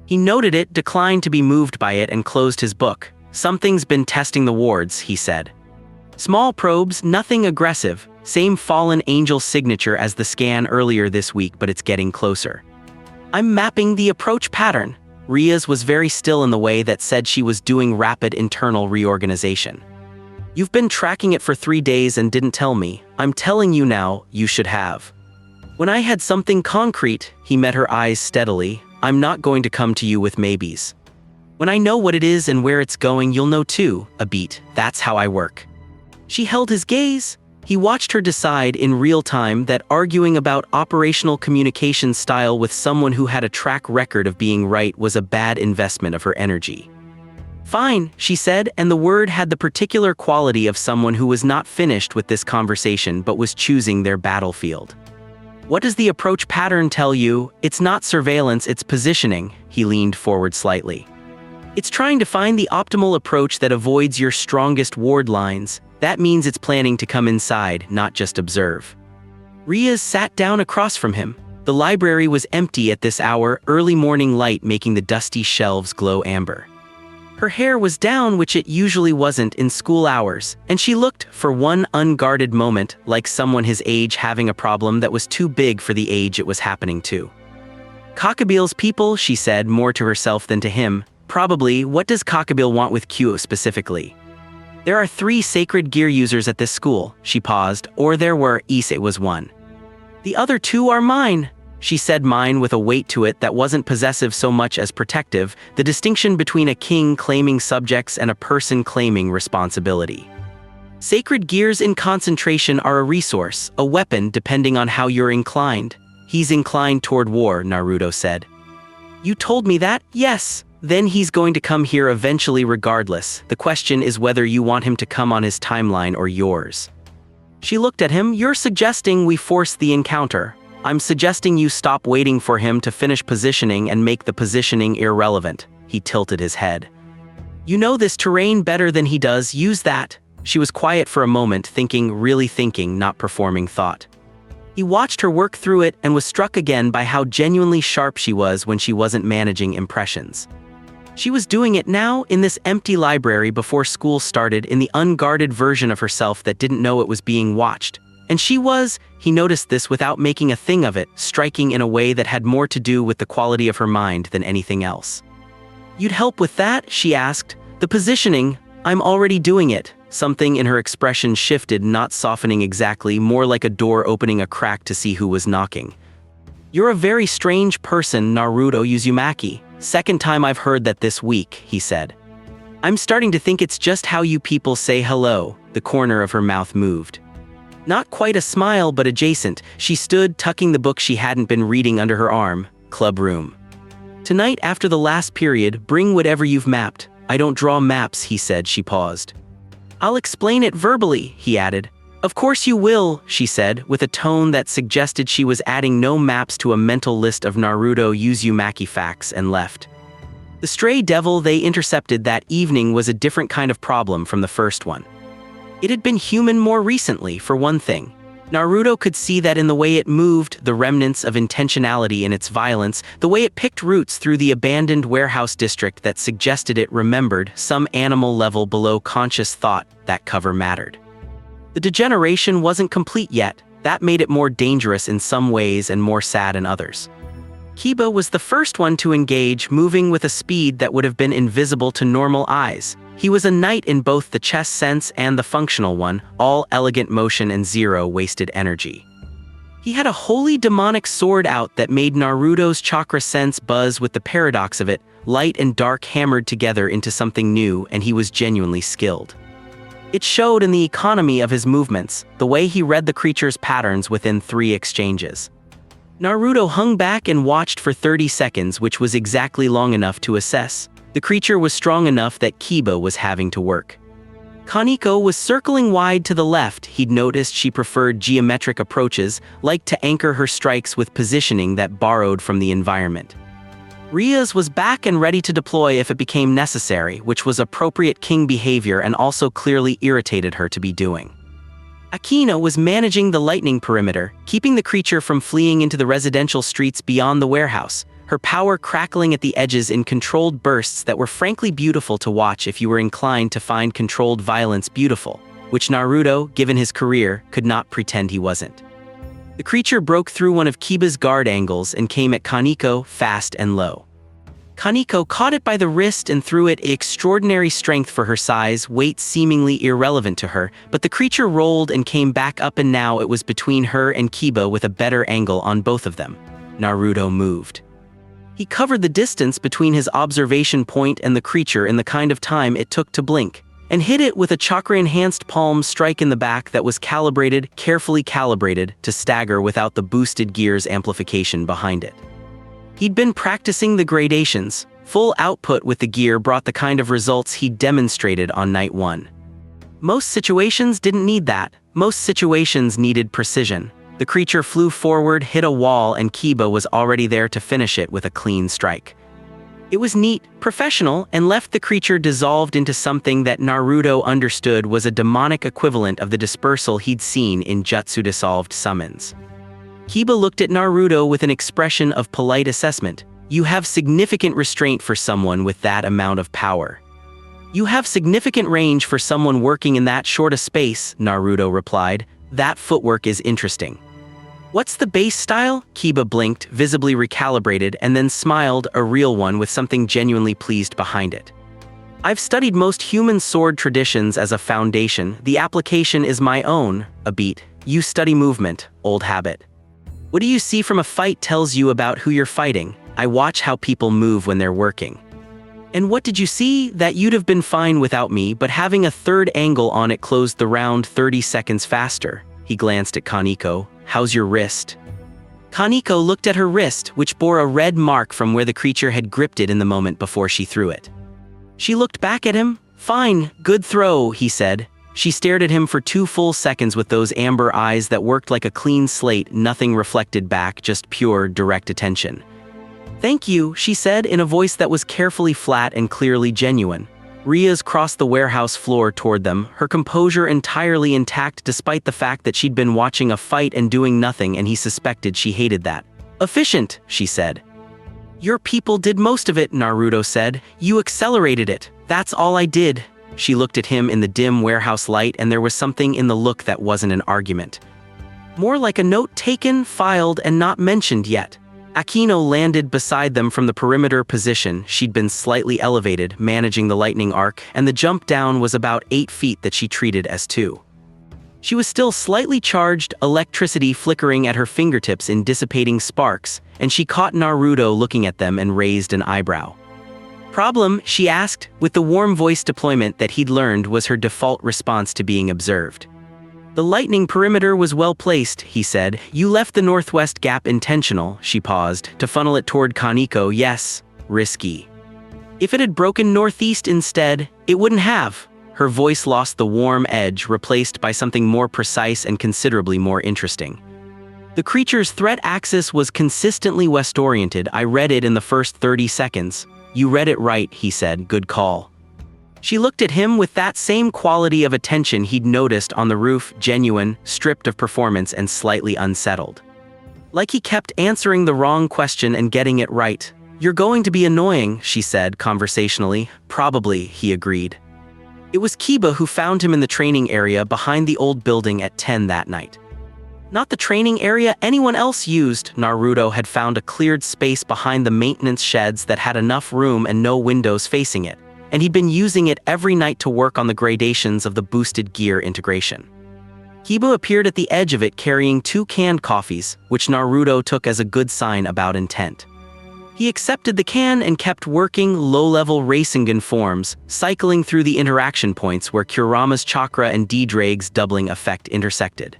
Speaker 1: He noted it, declined to be moved by it, and closed his book. "Something's been testing the wards," he said. "Small probes, nothing aggressive, same fallen angel signature as the scan earlier this week, but it's getting closer. I'm mapping the approach pattern." Rias was very still in the way that said she was doing rapid internal reorganization. You've been tracking it for 3 days and didn't tell me. I'm telling you now, you should have. When I had something concrete, he met her eyes steadily. I'm not going to come to you with maybes. When I know what it is and where it's going, you'll know too, a beat. That's how I work. She held his gaze. He watched her decide in real time that arguing about operational communication style with someone who had a track record of being right was a bad investment of her energy. Fine, she said, and the word had the particular quality of someone who was not finished with this conversation but was choosing their battlefield. What does the approach pattern tell you? It's not surveillance, it's positioning. He leaned forward slightly. It's trying to find the optimal approach that avoids your strongest ward lines. That means it's planning to come inside, not just observe. Rias sat down across from him. The library was empty at this hour, early morning light making the dusty shelves glow amber. Her hair was down, which it usually wasn't in school hours, and she looked, for one unguarded moment, like someone his age having a problem that was too big for the age it was happening to. Cockabeel's people, she said, more to herself than to him. Probably, what does Cockabeel want with Kuoh specifically? There are 3 sacred gear users at this school, she paused, or there were, Issei was one. The other 2 are mine. She said mine with a weight to it that wasn't possessive so much as protective, the distinction between a king claiming subjects and a person claiming responsibility. Sacred gears in concentration are a resource, a weapon depending on how you're inclined. He's inclined toward war, Naruto said. You told me that? Yes. Then he's going to come here eventually regardless. The question is whether you want him to come on his timeline or yours. She looked at him. You're suggesting we force the encounter. I'm suggesting you stop waiting for him to finish positioning and make the positioning irrelevant. He tilted his head. You know this terrain better than he does. Use that. She was quiet for a moment, thinking, really thinking, not performing thought. He watched her work through it and was struck again by how genuinely sharp she was when she wasn't managing impressions. She was doing it now, in this empty library before school started, in the unguarded version of herself that didn't know it was being watched. And she was, he noticed this without making a thing of it, striking in a way that had more to do with the quality of her mind than anything else. You'd help with that? She asked. The positioning, I'm already doing it. Something in her expression shifted, not softening exactly, more like a door opening a crack to see who was knocking. You're a very strange person, Naruto Uzumaki. Second time I've heard that this week, he said. I'm starting to think it's just how you people say hello. The corner of her mouth moved. Not quite a smile, but adjacent. She stood, tucking the book she hadn't been reading under her arm. Club room. Tonight, after the last period, bring whatever you've mapped. I don't draw maps, he said. She paused. I'll explain it verbally, he added. Of course you will, she said, with a tone that suggested she was adding no maps to a mental list of Naruto Uzumaki facts, and left. The stray devil they intercepted that evening was a different kind of problem from the first one. It had been human more recently, for one thing. Naruto could see that in the way it moved, the remnants of intentionality in its violence, the way it picked roots through the abandoned warehouse district that suggested it remembered, some animal level below conscious thought, that cover mattered. The degeneration wasn't complete yet. That made it more dangerous in some ways and more sad in others. Kiba was the first one to engage, moving with a speed that would have been invisible to normal eyes. He was a knight in both the chess sense and the functional one, all elegant motion and zero wasted energy. He had a wholly demonic sword out that made Naruto's chakra sense buzz with the paradox of it, light and dark hammered together into something new, and he was genuinely skilled. It showed in the economy of his movements, the way he read the creature's patterns within 3 exchanges. Naruto hung back and watched for 30 seconds, which was exactly long enough to assess. The creature was strong enough that Kiba was having to work. Kaneko was circling wide to the left. He'd noticed she preferred geometric approaches, liked to anchor her strikes with positioning that borrowed from the environment. Rias was back and ready to deploy if it became necessary, which was appropriate king behavior and also clearly irritated her to be doing. Akeno was managing the lightning perimeter, keeping the creature from fleeing into the residential streets beyond the warehouse, her power crackling at the edges in controlled bursts that were frankly beautiful to watch if you were inclined to find controlled violence beautiful, which Naruto, given his career, could not pretend he wasn't. The creature broke through one of Kiba's guard angles and came at Kaneko fast and low. Kaneko caught it by the wrist and threw it, extraordinary strength for her size, weight seemingly irrelevant to her, but the creature rolled and came back up, and now it was between her and Kiba with a better angle on both of them. Naruto moved. He covered the distance between his observation point and the creature in the kind of time it took to blink, and hit it with a chakra-enhanced palm strike in the back that was carefully calibrated, to stagger without the boosted gear's amplification behind it. He'd been practicing the gradations. Full output with the gear brought the kind of results he'd demonstrated on night 1. Most situations didn't need that. Most situations needed precision. The creature flew forward, hit a wall, and Kiba was already there to finish it with a clean strike. It was neat, professional, and left the creature dissolved into something that Naruto understood was a demonic equivalent of the dispersal he'd seen in jutsu-dissolved summons. Kiba looked at Naruto with an expression of polite assessment. You have significant restraint for someone with that amount of power. You have significant range for someone working in that short a space, Naruto replied. That footwork is interesting. What's the base style? Kiba blinked, visibly recalibrated, and then smiled, a real one with something genuinely pleased behind it. I've studied most human sword traditions as a foundation. The application is my own, a beat. You study movement, old habit. What do you see from a fight tells you about who you're fighting. I watch how people move when they're working. And what did you see? That you'd have been fine without me, but having a third angle on it closed the round 30 seconds faster. He glanced at Kaneko. How's your wrist? Kaneko looked at her wrist, which bore a red mark from where the creature had gripped it in the moment before she threw it. She looked back at him. Fine, good throw, he said. She stared at him for 2 full seconds with those amber eyes that worked like a clean slate, nothing reflected back, just pure, direct attention. Thank you, she said in a voice that was carefully flat and clearly genuine. Rias crossed the warehouse floor toward them, her composure entirely intact despite the fact that she'd been watching a fight and doing nothing, and he suspected she hated that. Efficient, she said. Your people did most of it, Naruto said. You accelerated it. That's all I did. She looked at him in the dim warehouse light, and there was something in the look that wasn't an argument. More like a note taken, filed, and not mentioned yet. Akeno landed beside them from the perimeter position. She'd been slightly elevated, managing the lightning arc, and the jump down was about 8 feet that she treated as 2. She was still slightly charged, electricity flickering at her fingertips in dissipating sparks, and she caught Naruto looking at them and raised an eyebrow. Problem? She asked, with the warm voice deployment that he'd learned was her default response to being observed. The lightning perimeter was well placed, he said. You left the northwest gap intentional, she paused, to funnel it toward Kaneko. Yes, risky. If it had broken northeast instead, it wouldn't have. Her voice lost the warm edge, replaced by something more precise and considerably more interesting. The creature's threat axis was consistently west-oriented. I read it in the first 30 seconds. You read it right, he said. Good call. She looked at him with that same quality of attention he'd noticed on the roof, genuine, stripped of performance, and slightly unsettled. Like he kept answering the wrong question and getting it right. You're going to be annoying, she said conversationally. Probably, he agreed. It was Kiba who found him in the training area behind the old building at 10 that night. Not the training area anyone else used. Naruto had found a cleared space behind the maintenance sheds that had enough room and no windows facing it, and he'd been using it every night to work on the gradations of the boosted gear integration. Kiba appeared at the edge of it carrying 2 canned coffees, which Naruto took as a good sign about intent. He accepted the can and kept working low-level Rasengan forms, cycling through the interaction points where Kurama's Chakra and Ddraig's doubling effect intersected.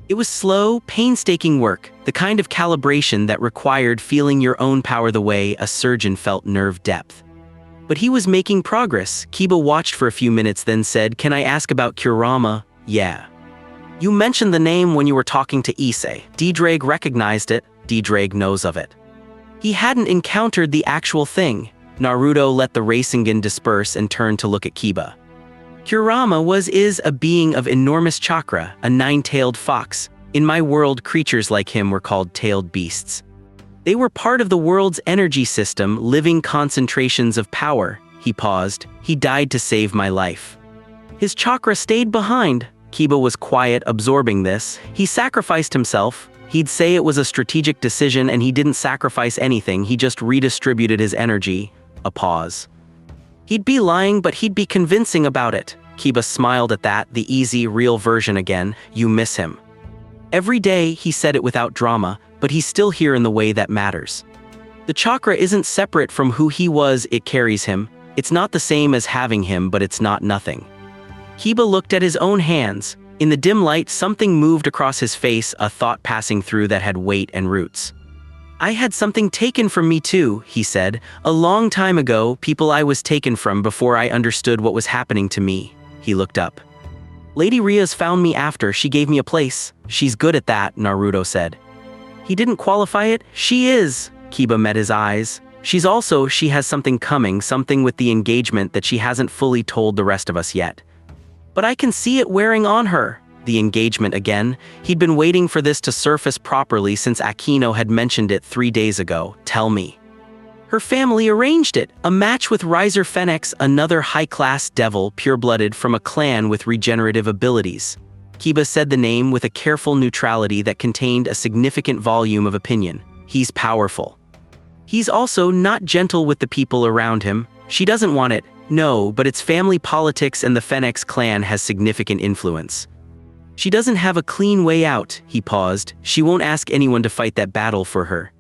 Speaker 1: It was slow, painstaking work, the kind of calibration that required feeling your own power the way a surgeon felt nerve depth. But he was making progress. Kiba watched for a few minutes, then said, Can I ask about Kurama? Yeah. You mentioned the name when you were talking to Issei. Ddraig recognized it. Ddraig knows of it. He hadn't encountered the actual thing. Naruto let the Rasengan disperse and turned to look at Kiba. Kurama is a being of enormous chakra, a 9-tailed fox. In my world, creatures like him were called tailed beasts. They were part of the world's energy system, living concentrations of power. He paused. He died to save my life. His chakra stayed behind. Kiba was quiet, absorbing this. He sacrificed himself. He'd say it was a strategic decision and he didn't sacrifice anything, he just redistributed his energy. A pause. He'd be lying, but he'd be convincing about it. Kiba smiled at that, the easy, real version again. You miss him. Every day, he said it without drama, but he's still here in the way that matters. The chakra isn't separate from who he was, it carries him. It's not the same as having him, but it's not nothing. Kiba looked at his own hands. In the dim light, something moved across his face, a thought passing through that had weight and roots. I had something taken from me too, he said. A long time ago, people I was taken from before I understood what was happening to me. He looked up. Lady Rias found me after, she gave me a place. She's good at that, Naruto said. He didn't qualify it. She is. Kiba met his eyes. She has something coming, something with the engagement that she hasn't fully told the rest of us yet. But I can see it wearing on her. The engagement again. He'd been waiting for this to surface properly since Akeno had mentioned it 3 days ago. Tell me. Her family arranged it. A match with Riser Phoenix, another high-class devil, pure-blooded from a clan with regenerative abilities. Kiba said the name with a careful neutrality that contained a significant volume of opinion. He's powerful. He's also not gentle with the people around him. She doesn't want it. No, but it's family politics and the Phoenix clan has significant influence. She doesn't have a clean way out, he paused. She won't ask anyone to fight that battle for her.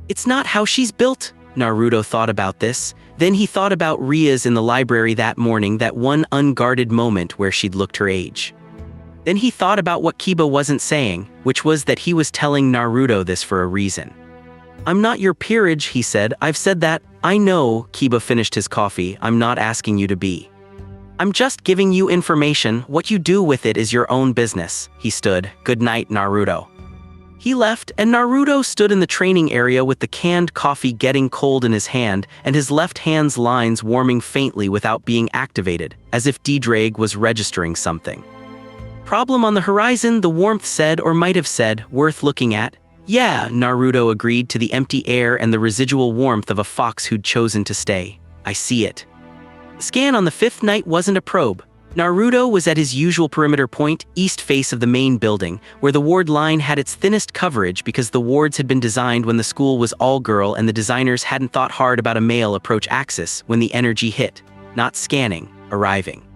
Speaker 1: It's not how she's built. Naruto thought about this. Then he thought about Rias in the library that morning, that one unguarded moment where she'd looked her age. Then he thought about what Kiba wasn't saying, which was that he was telling Naruto this for a reason. I'm not your peerage, he said. I've said that. I know, Kiba finished his coffee. I'm not asking you to be. I'm just giving you information. What you do with it is your own business. He stood. Good night, Naruto. He left, and Naruto stood in the training area with the canned coffee getting cold in his hand and his left hand's lines warming faintly without being activated, as if Ddraig was registering something. Problem on the horizon, the warmth said, or might have said, worth looking at. Yeah, Naruto agreed to the empty air and the residual warmth of a fox who'd chosen to stay. I see it. The scan on the 5th night wasn't a probe. Naruto was at his usual perimeter point, east face of the main building, where the ward line had its thinnest coverage because the wards had been designed when the school was all-girl and the designers hadn't thought hard about a male approach axis when the energy hit. Not scanning, arriving.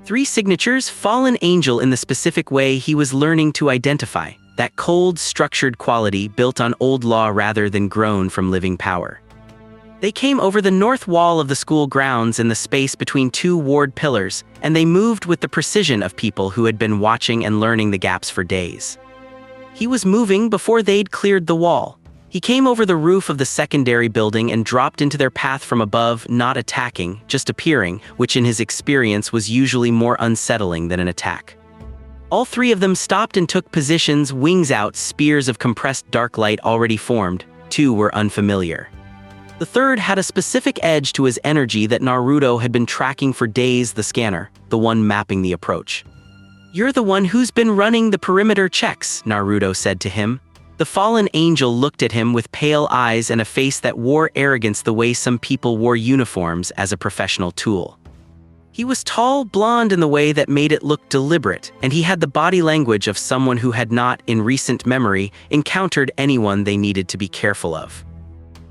Speaker 1: 3 signatures, fallen angel in the specific way he was learning to identify. That cold, structured quality built on old law rather than grown from living power. They came over the north wall of the school grounds in the space between 2 ward pillars, and they moved with the precision of people who had been watching and learning the gaps for days. He was moving before they'd cleared the wall. He came over the roof of the secondary building and dropped into their path from above, not attacking, just appearing, which in his experience was usually more unsettling than an attack. All 3 of them stopped and took positions, wings out, spears of compressed dark light already formed. 2 were unfamiliar. The 3rd had a specific edge to his energy that Naruto had been tracking for days, the scanner, the one mapping the approach. You're the one who's been running the perimeter checks, Naruto said to him. The fallen angel looked at him with pale eyes and a face that wore arrogance the way some people wore uniforms as a professional tool. He was tall, blonde in the way that made it look deliberate, and he had the body language of someone who had not, in recent memory, encountered anyone they needed to be careful of.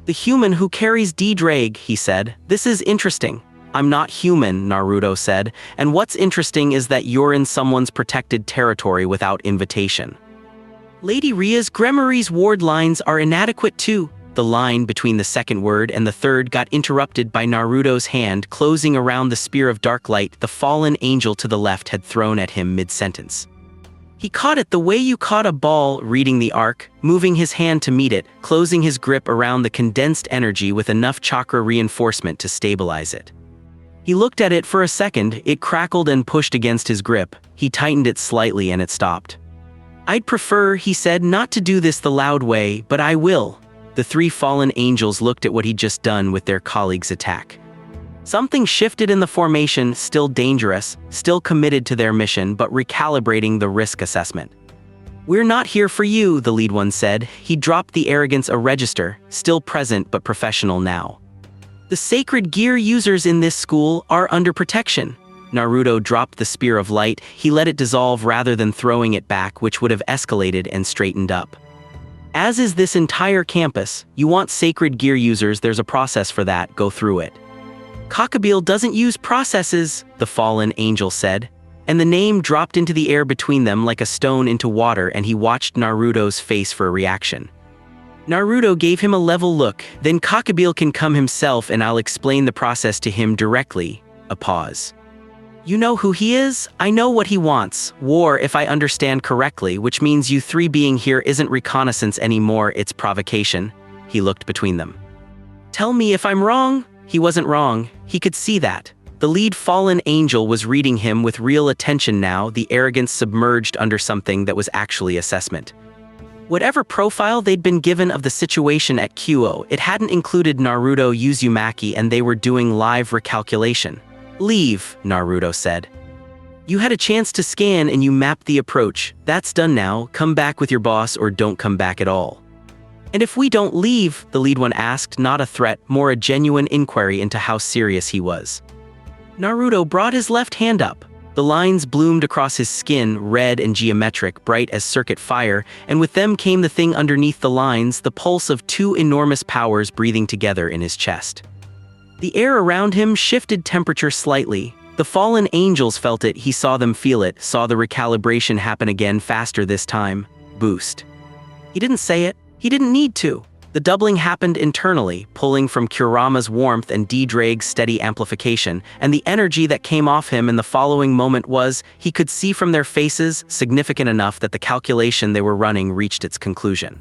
Speaker 1: The human who carries Ddraig, he said. This is interesting. I'm not human, Naruto said, and what's interesting is that you're in someone's protected territory without invitation. Lady Rias Gremory's ward lines are inadequate too. The line between the 2nd word and the 3rd got interrupted by Naruto's hand closing around the spear of dark light the fallen angel to the left had thrown at him mid-sentence. He caught it the way you caught a ball, reading the arc, moving his hand to meet it, closing his grip around the condensed energy with enough chakra reinforcement to stabilize it. He looked at it for a second, it crackled and pushed against his grip. He tightened it slightly and it stopped. I'd prefer, he said, not to do this the loud way, but I will. The 3 fallen angels looked at what he'd just done with their colleague's attack. Something shifted in the formation, still dangerous, still committed to their mission, but recalibrating the risk assessment. We're not here for you, the lead one said. He dropped the arrogance a register, still present but professional now. The sacred gear users in this school are under protection. Naruto dropped the spear of light. He let it dissolve rather than throwing it back, which would have escalated and straightened up. As is this entire campus, you want sacred gear users, there's a process for that, go through it. Cockabeel doesn't use processes, the fallen angel said, and the name dropped into the air between them like a stone into water, and he watched Naruto's face for a reaction. Naruto gave him a level look, then Cockabeel can come himself and I'll explain the process to him directly. A pause. You know who he is? I know what he wants. War, if I understand correctly, which means you three being here isn't reconnaissance anymore, it's provocation. He looked between them. Tell me if I'm wrong? He wasn't wrong. He could see that. The lead fallen angel was reading him with real attention now, the arrogance submerged under something that was actually assessment. Whatever profile they'd been given of the situation at Kuoh, it hadn't included Naruto Uzumaki, and they were doing live recalculation. Leave, Naruto said. You had a chance to scan and you mapped the approach. That's done now. Come back with your boss or don't come back at all. And if we don't leave, the lead one asked, not a threat, more a genuine inquiry into how serious he was. Naruto brought his left hand up. The lines bloomed across his skin, red and geometric, bright as circuit fire, and with them came the thing underneath the lines, the pulse of two enormous powers breathing together in his chest. The air around him shifted temperature slightly. The fallen angels felt it, he saw them feel it, saw the recalibration happen again, faster this time. Boost. He didn't say it, he didn't need to. The doubling happened internally, pulling from Kurama's warmth and Ddraig's steady amplification, and the energy that came off him in the following moment was, he could see from their faces, significant enough that the calculation they were running reached its conclusion.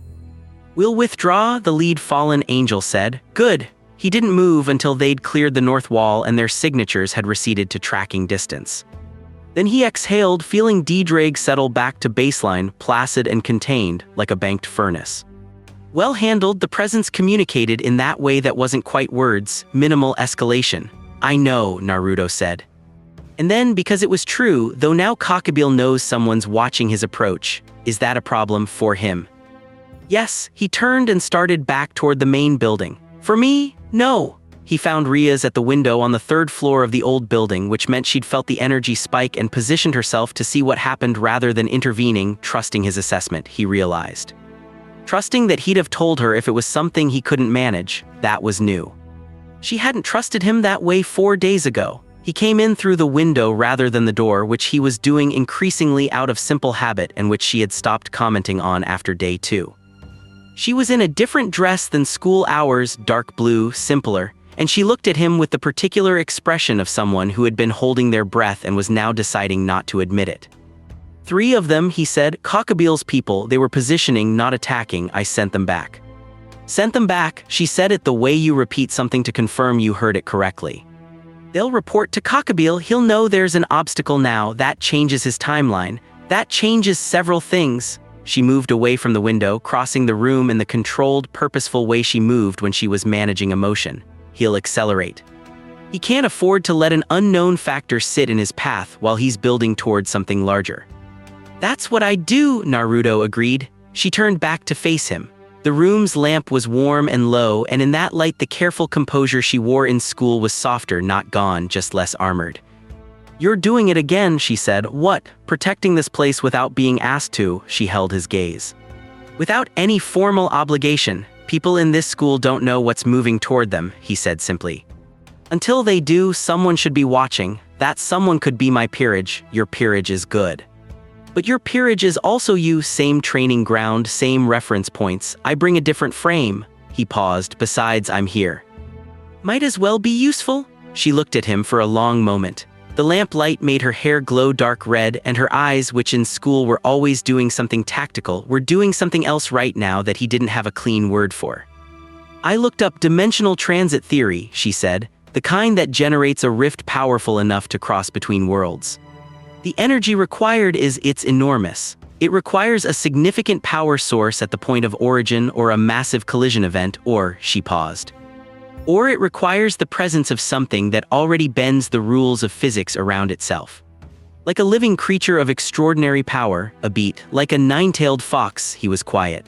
Speaker 1: We'll withdraw, the lead fallen angel said. Good. He didn't move until they'd cleared the north wall and their signatures had receded to tracking distance. Then he exhaled, feeling Ddraig settle back to baseline, placid and contained, like a banked furnace. Well handled, the presence communicated in that way that wasn't quite words, minimal escalation. I know, Naruto said. And then, because it was true, though now Cockabeel knows someone's watching his approach, is that a problem for him? Yes, he turned and started back toward the main building. For me, no. He found Rias at the window on the third floor of the old building, which meant she'd felt the energy spike and positioned herself to see what happened rather than intervening, trusting his assessment, he realized. Trusting that he'd have told her if it was something he couldn't manage, that was new. She hadn't trusted him that way 4 days ago. He came in through the window rather than the door, which he was doing increasingly out of simple habit and which she had stopped commenting on after day 2. She was in a different dress than school hours, dark blue, simpler, and she looked at him with the particular expression of someone who had been holding their breath and was now deciding not to admit it. 3 of them, he said, Cockabeel's people, they were positioning, not attacking, I sent them back. Sent them back, she said it the way you repeat something to confirm you heard it correctly. They'll report to Cockabeel, he'll know there's an obstacle now, that changes his timeline, that changes several things. She moved away from the window, crossing the room in the controlled, purposeful way she moved when she was managing emotion. He'll accelerate. He can't afford to let an unknown factor sit in his path while he's building towards something larger. That's what I do, Naruto agreed. She turned back to face him. The room's lamp was warm and low, and in that light the careful composure she wore in school was softer, not gone, just less armored. You're doing it again, she said. What? Protecting this place without being asked to, she held his gaze. Without any formal obligation, people in this school don't know what's moving toward them, he said simply. Until they do, someone should be watching. That someone could be my peerage. Your peerage is good. But your peerage is also you, same training ground, same reference points. I bring a different frame. He paused. Besides, I'm here. Might as well be useful. She looked at him for a long moment. The lamplight made her hair glow dark red, and her eyes, which in school were always doing something tactical, were doing something else right now that he didn't have a clean word for. I looked up dimensional transit theory, she said, the kind that generates a rift powerful enough to cross between worlds. The energy required it's enormous. It requires a significant power source at the point of origin or a massive collision event, or, she paused. Or it requires the presence of something that already bends the rules of physics around itself. Like a living creature of extraordinary power, a beat, like a nine-tailed fox, he was quiet.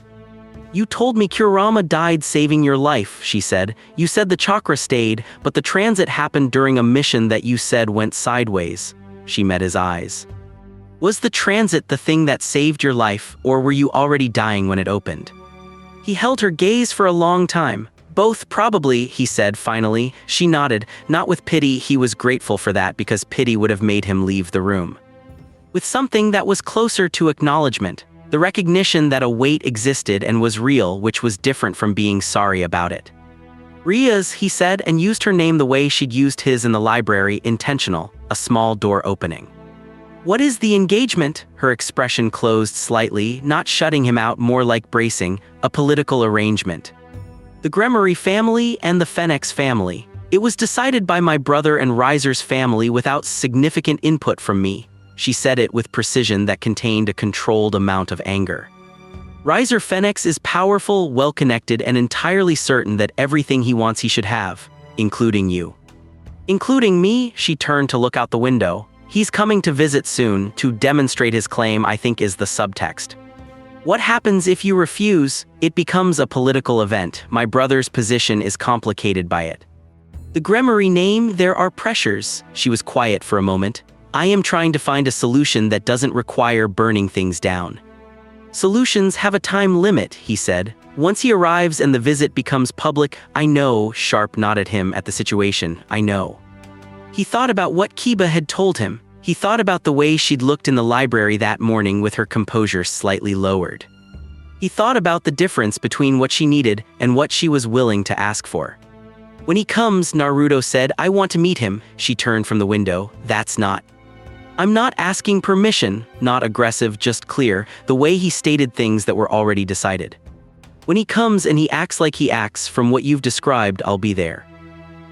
Speaker 1: You told me Kurama died saving your life, she said. You said the chakra stayed, but the transit happened during a mission that you said went sideways. She met his eyes. Was the transit the thing that saved your life, or were you already dying when it opened? He held her gaze for a long time. Both, probably, he said finally. She nodded, not with pity. He was grateful for that because pity would have made him leave the room. With something that was closer to acknowledgement, the recognition that a weight existed and was real, which was different from being sorry about it. Rias, he said, and used her name the way she'd used his in the library, intentional, a small door opening. What is the engagement? Her expression closed slightly, not shutting him out, more like bracing, a political arrangement. The Gremory family and the Phoenix family. It was decided by my brother and Riser's family without significant input from me. She said it with precision that contained a controlled amount of anger. Riser Phoenix is powerful, well-connected, and entirely certain that everything he wants he should have, including you. Including me, she turned to look out the window. He's coming to visit soon, to demonstrate his claim, I think is the subtext. What happens if you refuse? It becomes a political event. My brother's position is complicated by it. The Gremory name, there are pressures. She was quiet for a moment. I am trying to find a solution that doesn't require burning things down. Solutions have a time limit, he said. Once he arrives and the visit becomes public, I know, Sharp nodded him at the situation, I know. He thought about what Kiba had told him. He thought about the way she'd looked in the library that morning with her composure slightly lowered. He thought about the difference between what she needed and what she was willing to ask for. When he comes, Naruto said, I want to meet him. She turned from the window. That's not. I'm not asking permission, not aggressive, just clear, the way he stated things that were already decided. When he comes and he acts like he acts, from what you've described, I'll be there.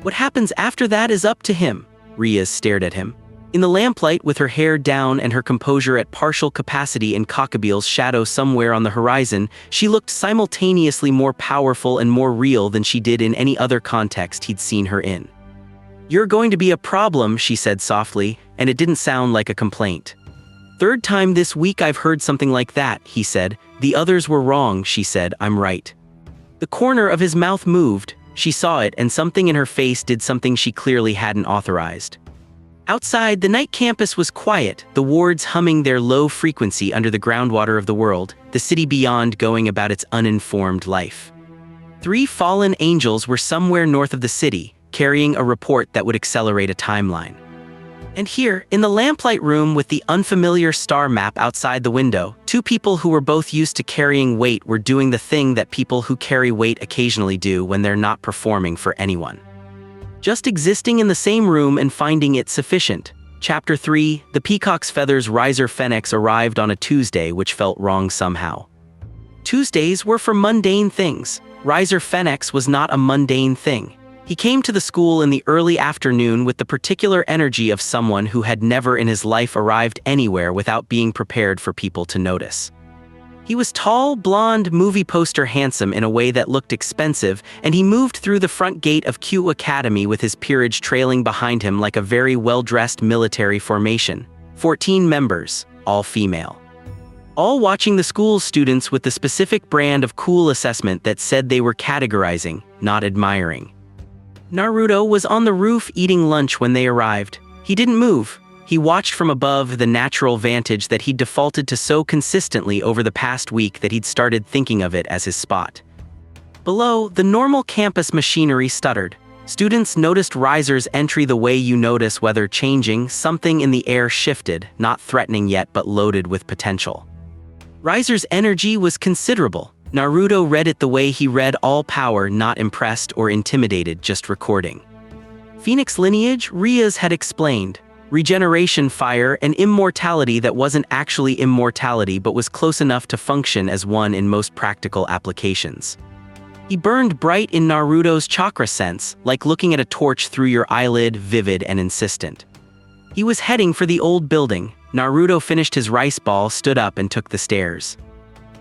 Speaker 1: What happens after that is up to him. Rias stared at him. In the lamplight, with her hair down and her composure at partial capacity in Cockabeel's shadow somewhere on the horizon, she looked simultaneously more powerful and more real than she did in any other context he'd seen her in. You're going to be a problem, she said softly, and it didn't sound like a complaint. Third time this week I've heard something like that, he said. The others were wrong, she said, I'm right. The corner of his mouth moved. She saw it, and something in her face did something she clearly hadn't authorized. Outside, the night campus was quiet, the wards humming their low frequency under the groundwater of the world, the city beyond going about its uninformed life. 3 fallen angels were somewhere north of the city, carrying a report that would accelerate a timeline. And here, in the lamplight room with the unfamiliar star map outside the window, 2 people who were both used to carrying weight were doing the thing that people who carry weight occasionally do when they're not performing for anyone. Just existing in the same room and finding it sufficient. Chapter 3, The Peacock's Feathers. Riser Phoenix arrived on a Tuesday, which felt wrong somehow. Tuesdays were for mundane things. Riser Phoenix was not a mundane thing. He came to the school in the early afternoon with the particular energy of someone who had never in his life arrived anywhere without being prepared for people to notice. He was tall, blonde, movie poster handsome in a way that looked expensive, and he moved through the front gate of Kuoh Academy with his peerage trailing behind him like a very well-dressed military formation. 14 members, all female. All watching the school's students with the specific brand of cool assessment that said they were categorizing, not admiring. Naruto was on the roof eating lunch when they arrived. He didn't move. He watched from above the natural vantage that he'd defaulted to so consistently over the past week that he'd started thinking of it as his spot. Below, the normal campus machinery stuttered. Students noticed Riser's entry the way you notice weather changing. Something in the air shifted, not threatening yet but loaded with potential. Riser's energy was considerable. Naruto read it the way he read all power, not impressed or intimidated, just recording. Phoenix lineage, Rias had explained. Regeneration fire and immortality that wasn't actually immortality but was close enough to function as one in most practical applications. He burned bright in Naruto's chakra sense, like looking at a torch through your eyelid, vivid and insistent. He was heading for the old building. Naruto finished his rice ball, stood up and took the stairs.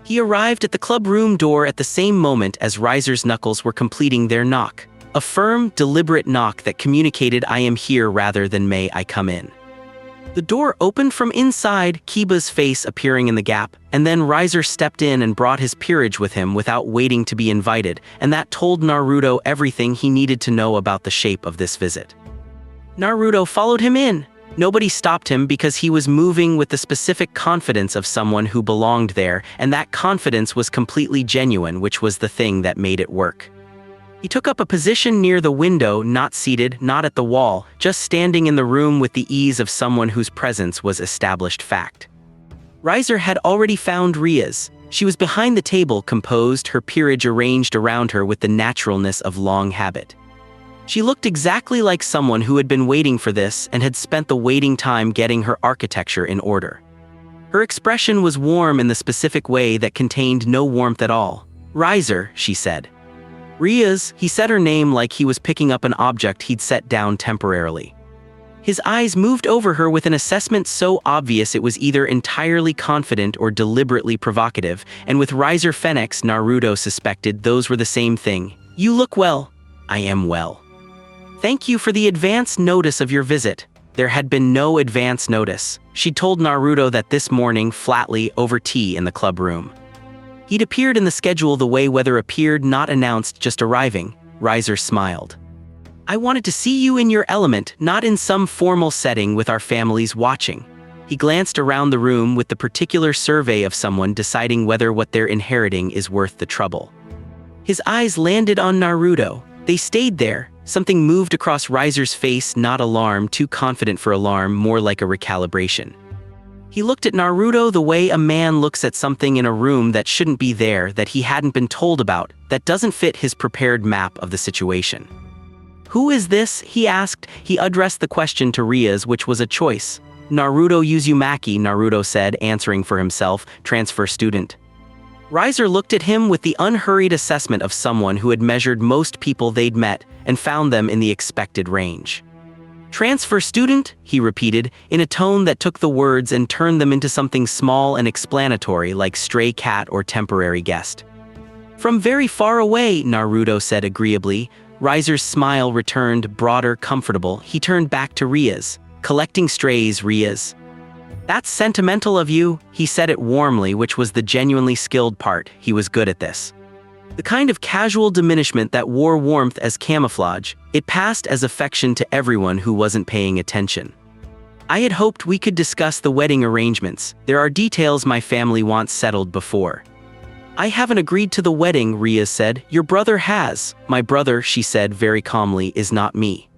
Speaker 1: He arrived at the club room door at the same moment as Riser's knuckles were completing their knock. A firm, deliberate knock that communicated I am here rather than may I come in. The door opened from inside, Kiba's face appearing in the gap, and then Riser stepped in and brought his peerage with him without waiting to be invited, and that told Naruto everything he needed to know about the shape of this visit. Naruto followed him in. Nobody stopped him because he was moving with the specific confidence of someone who belonged there, and that confidence was completely genuine, which was the thing that made it work. He took up a position near the window, not seated, not at the wall, just standing in the room with the ease of someone whose presence was established fact. Riser had already found Rias. She was behind the table, composed, her peerage arranged around her with the naturalness of long habit. She looked exactly like someone who had been waiting for this and had spent the waiting time getting her architecture in order. Her expression was warm in the specific way that contained no warmth at all. "Riser," she said. "Rias," he said her name like he was picking up an object he'd set down temporarily. His eyes moved over her with an assessment so obvious it was either entirely confident or deliberately provocative, and with Riser Phoenix, Naruto suspected those were the same thing. "You look well." "I am well. Thank you for the advance notice of your visit." There had been no advance notice. She told Naruto that this morning, flatly, over tea in the club room. He'd appeared in the schedule the way weather appeared, not announced, just arriving. Riser smiled. "I wanted to see you in your element, not in some formal setting with our families watching." He glanced around the room with the particular survey of someone deciding whether what they're inheriting is worth the trouble. His eyes landed on Naruto. They stayed there. Something moved across Riser's face, not alarm, too confident for alarm, more like a recalibration. He looked at Naruto the way a man looks at something in a room that shouldn't be there, that he hadn't been told about, that doesn't fit his prepared map of the situation. "Who is this?" he asked. He addressed the question to Rias, which was a choice. "Naruto Uzumaki," Naruto said, answering for himself, transfer student. Riser looked at him with the unhurried assessment of someone who had measured most people they'd met and found them in the expected range. "Transfer student," he repeated, in a tone that took the words and turned them into something small and explanatory like stray cat or temporary guest. "From very far away," Naruto said agreeably. Riser's smile returned, broader, comfortable. He turned back to Rias. "Collecting strays, Rias." "That's sentimental of you," he said it warmly, which was the genuinely skilled part. He was good at this. The kind of casual diminishment that wore warmth as camouflage, it passed as affection to everyone who wasn't paying attention. "I had hoped we could discuss the wedding arrangements. There are details my family wants settled before." "I haven't agreed to the wedding," Rias said. "Your brother has." "My brother," she said very calmly, "is not me."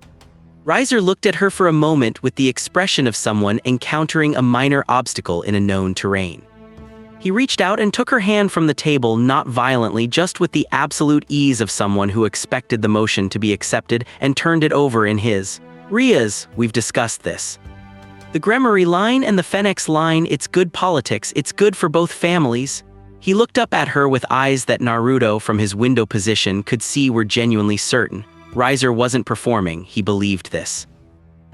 Speaker 1: Riser looked at her for a moment with the expression of someone encountering a minor obstacle in a known terrain. He reached out and took her hand from the table, not violently, just with the absolute ease of someone who expected the motion to be accepted, and turned it over in his. "Rias, we've discussed this. The Gremory line and the Phoenix line, it's good politics, it's good for both families." He looked up at her with eyes that Naruto, from his window position, could see were genuinely certain. Riser wasn't performing, he believed this.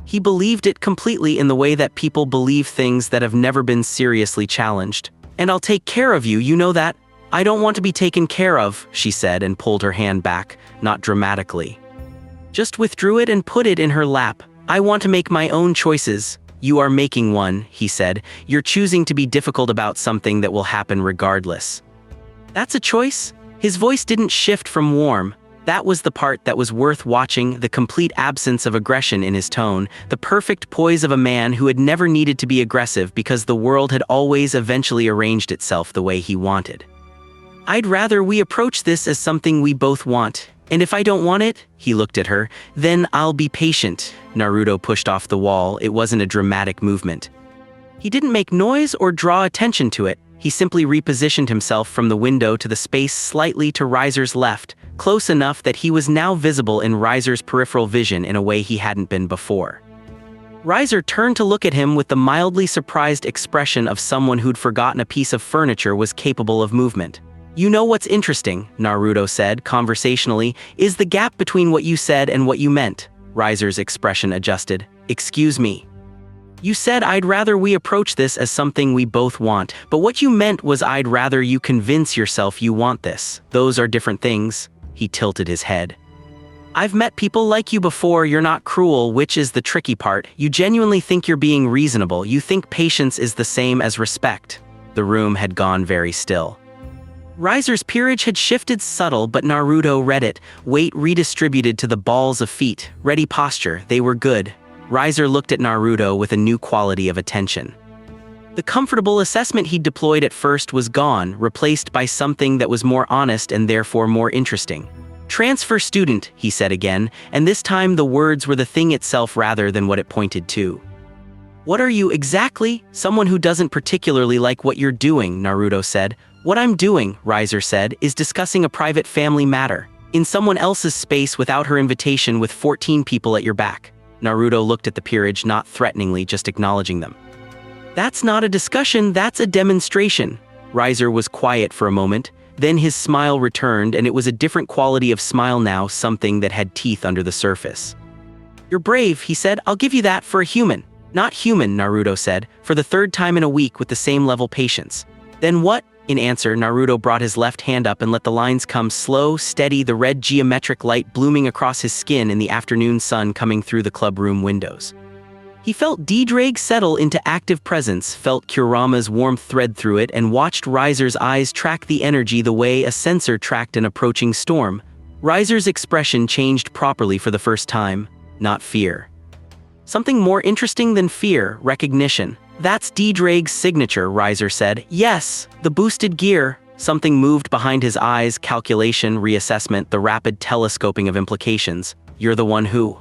Speaker 1: He believed it completely in the way that people believe things that have never been seriously challenged. "And I'll take care of you, you know that?" "I don't want to be taken care of," she said and pulled her hand back, not dramatically. Just withdrew it and put it in her lap. "I want to make my own choices." "You are making one," he said. "You're choosing to be difficult about something that will happen regardless." "That's a choice?" His voice didn't shift from warm. That was the part that was worth watching, the complete absence of aggression in his tone, the perfect poise of a man who had never needed to be aggressive because the world had always eventually arranged itself the way he wanted. "I'd rather we approach this as something we both want. And if I don't want it," he looked at her, "then I'll be patient." Naruto pushed off the wall. It wasn't a dramatic movement. He didn't make noise or draw attention to it. He simply repositioned himself from the window to the space slightly to Riser's left, close enough that he was now visible in Riser's peripheral vision in a way he hadn't been before. Riser turned to look at him with the mildly surprised expression of someone who'd forgotten a piece of furniture was capable of movement. "You know what's interesting," Naruto said, conversationally, "is the gap between what you said and what you meant." Riser's expression adjusted. "Excuse me. You said I'd rather we approach this as something we both want, but what you meant was I'd rather you convince yourself you want this. Those are different things." He tilted his head. "I've met people like you before. You're not cruel, which is the tricky part. You genuinely think you're being reasonable. You think patience is the same as respect." The room had gone very still. Riser's peerage had shifted subtle, but Naruto read it. Weight redistributed to the balls of feet. Ready posture. They were good. Riser looked at Naruto with a new quality of attention. The comfortable assessment he'd deployed at first was gone, replaced by something that was more honest and therefore more interesting. "Transfer student," he said again, and this time the words were the thing itself rather than what it pointed to. "What are you exactly?" "Someone who doesn't particularly like what you're doing," Naruto said. "What I'm doing," Riser said, "is discussing a private family matter. In someone else's space without her invitation with 14 people at your back." Naruto looked at the peerage not threateningly, just acknowledging them. "That's not a discussion, that's a demonstration." Riser was quiet for a moment, then his smile returned, and it was a different quality of smile now, something that had teeth under the surface. "You're brave," he said. "I'll give you that for a human." "Not human," Naruto said, for the third time in a week with the same level patience. "Then what?" In answer, Naruto brought his left hand up and let the lines come slow, steady, the red geometric light blooming across his skin in the afternoon sun coming through the club room windows. He felt Ddraig settle into active presence, felt Kurama's warmth thread through it, and watched Riser's eyes track the energy the way a sensor tracked an approaching storm. Riser's expression changed properly for the first time, not fear. Something more interesting than fear, recognition. "That's Ddraig's signature," Riser said. "Yes, the boosted gear." Something moved behind his eyes, calculation, reassessment, the rapid telescoping of implications. "You're the one who..."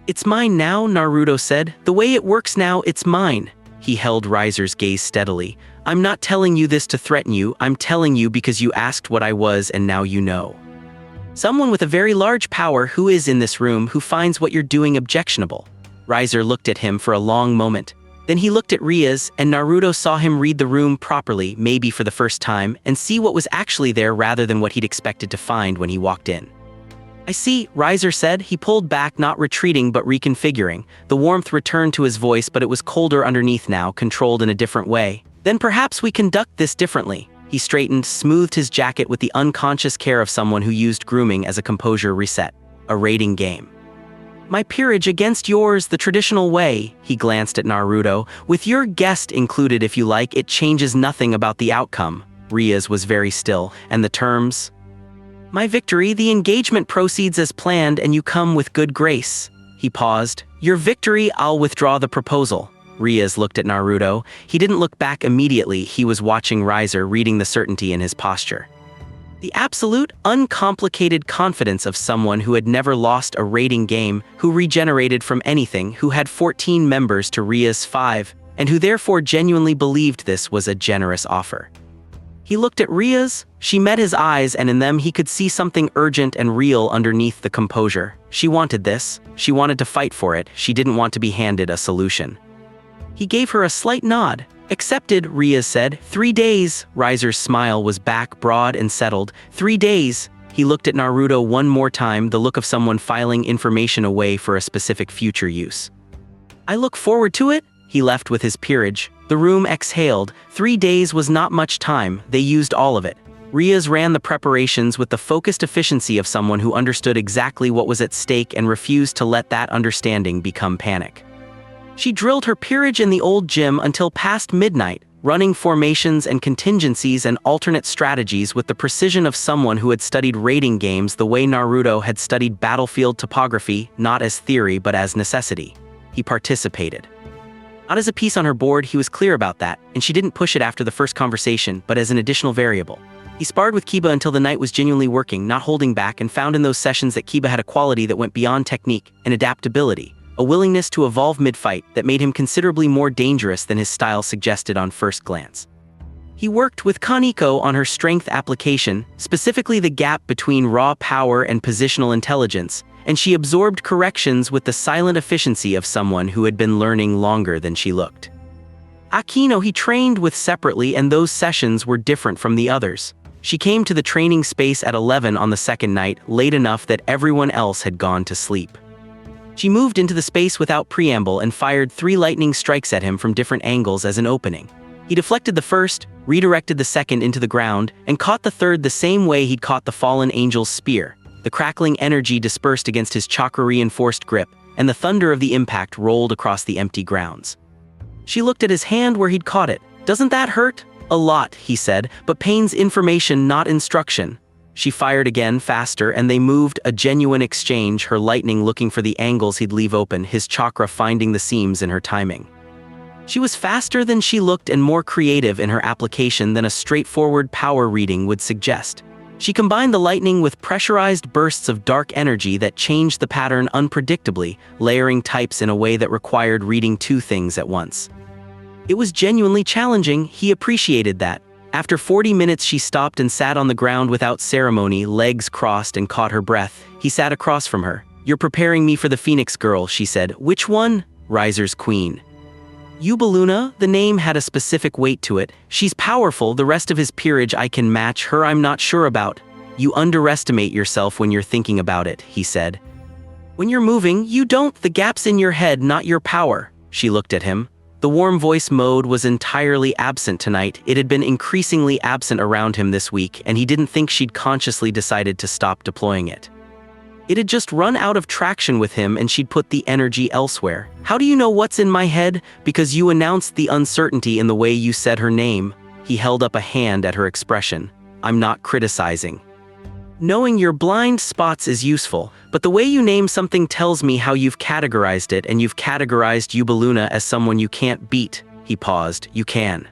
Speaker 1: "It's mine now," Naruto said. "The way it works now, it's mine." He held Riser's gaze steadily. "I'm not telling you this to threaten you, I'm telling you because you asked what I was and now you know. Someone with a very large power who is in this room who finds what you're doing objectionable." Riser looked at him for a long moment. Then he looked at Rias, and Naruto saw him read the room properly, maybe for the first time, and see what was actually there rather than what he'd expected to find when he walked in. "I see," Riser said. He pulled back, not retreating but reconfiguring. The warmth returned to his voice, but it was colder underneath now, controlled in a different way. "Then perhaps we conduct this differently." He straightened, smoothed his jacket with the unconscious care of someone who used grooming as a composure reset. "A rating game. My peerage against yours the traditional way." He glanced at Naruto. "With your guest included if you like, it changes nothing about the outcome." Rias was very still. "And the terms?" "My victory, the engagement proceeds as planned and you come with good grace." He paused. "Your victory, I'll withdraw the proposal." Rias looked at Naruto. He didn't look back immediately, he was watching Riser, reading the certainty in his posture. The absolute, uncomplicated confidence of someone who had never lost a rating game, who regenerated from anything, who had 14 members to Rias' 5, and who therefore genuinely believed this was a generous offer. He looked at Rias, she met his eyes, and in them he could see something urgent and real underneath the composure. She wanted this, she wanted to fight for it, she didn't want to be handed a solution. He gave her a slight nod. "Accepted," Rias said. 3 days. Riser's smile was back, broad and settled. 3 days. He looked at Naruto one more time, the look of someone filing information away for a specific future use. "I look forward to it." He left with his peerage. The room exhaled. 3 days was not much time, they used all of it. Rias ran the preparations with the focused efficiency of someone who understood exactly what was at stake and refused to let that understanding become panic. She drilled her peerage in the old gym until past midnight, running formations and contingencies and alternate strategies with the precision of someone who had studied rating games the way Naruto had studied battlefield topography, not as theory but as necessity. He participated. Not as a piece on her board, he was clear about that, and she didn't push it after the first conversation, but as an additional variable. He sparred with Kiba until the night was genuinely working, not holding back, and found in those sessions that Kiba had a quality that went beyond technique and adaptability. A willingness to evolve mid-fight that made him considerably more dangerous than his style suggested on first glance. He worked with Kaneko on her strength application, specifically the gap between raw power and positional intelligence, and she absorbed corrections with the silent efficiency of someone who had been learning longer than she looked. Akeno he trained with separately, and those sessions were different from the others. She came to the training space at 11 on the second night, late enough that everyone else had gone to sleep. She moved into the space without preamble and fired 3 lightning strikes at him from different angles as an opening. He deflected the first, redirected the second into the ground, and caught the third the same way he'd caught the fallen angel's spear. The crackling energy dispersed against his chakra-reinforced grip, and the thunder of the impact rolled across the empty grounds. She looked at his hand where he'd caught it. "Doesn't that hurt?" "A lot," he said, "but pain's information, not instruction." She fired again, faster, and they moved, a genuine exchange, her lightning looking for the angles he'd leave open, his chakra finding the seams in her timing. She was faster than she looked and more creative in her application than a straightforward power reading would suggest. She combined the lightning with pressurized bursts of dark energy that changed the pattern unpredictably, layering types in a way that required reading two things at once. It was genuinely challenging, he appreciated that. After 40 minutes she stopped and sat on the ground without ceremony, legs crossed, and caught her breath. He sat across from her. "You're preparing me for the Phoenix Girl," she said. "Which one?" "Riser's Queen." Ubeluna, the name had a specific weight to it. "She's powerful, the rest of his peerage I can match, her I'm not sure about." "You underestimate yourself when you're thinking about it," he said. "When you're moving, you don't, the gap's in your head, not your power." She looked at him. The warm voice mode was entirely absent tonight. It had been increasingly absent around him this week, and he didn't think she'd consciously decided to stop deploying it. It had just run out of traction with him and she'd put the energy elsewhere. "How do you know what's in my head?" "Because you announced the uncertainty in the way you said her name." He held up a hand at her expression. "I'm not criticizing. Knowing your blind spots is useful, but the way you name something tells me how you've categorized it, and you've categorized Ubeluna as someone you can't beat." He paused. "You can."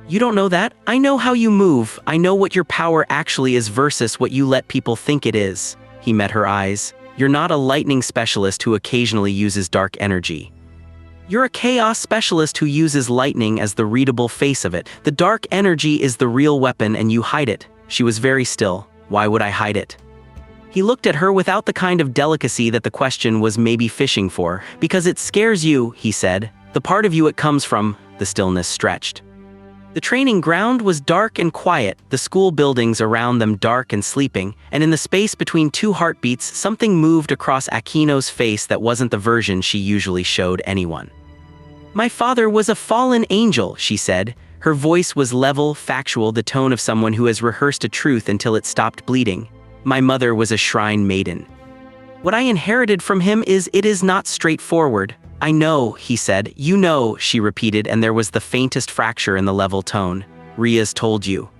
Speaker 1: "You don't know that. I know how you move. I know what your power actually is versus what you let people think it is." He met her eyes. "You're not a lightning specialist who occasionally uses dark energy. You're a chaos specialist who uses lightning as the readable face of it. The dark energy is the real weapon and you hide it." She was very still. "Why would I hide it?" He looked at her without the kind of delicacy that the question was maybe fishing for. "Because it scares you," he said. "The part of you it comes from." The stillness stretched. The training ground was dark and quiet, the school buildings around them dark and sleeping, and in the space between two heartbeats something moved across Akeno's face that wasn't the version she usually showed anyone. "My father was a fallen angel," she said. Her voice was level, factual, the tone of someone who has rehearsed a truth until it stopped bleeding. "My mother was a shrine maiden. What I inherited from him is not straightforward." "I know," he said. "You know," she repeated, and there was the faintest fracture in the level tone. "Rias told you."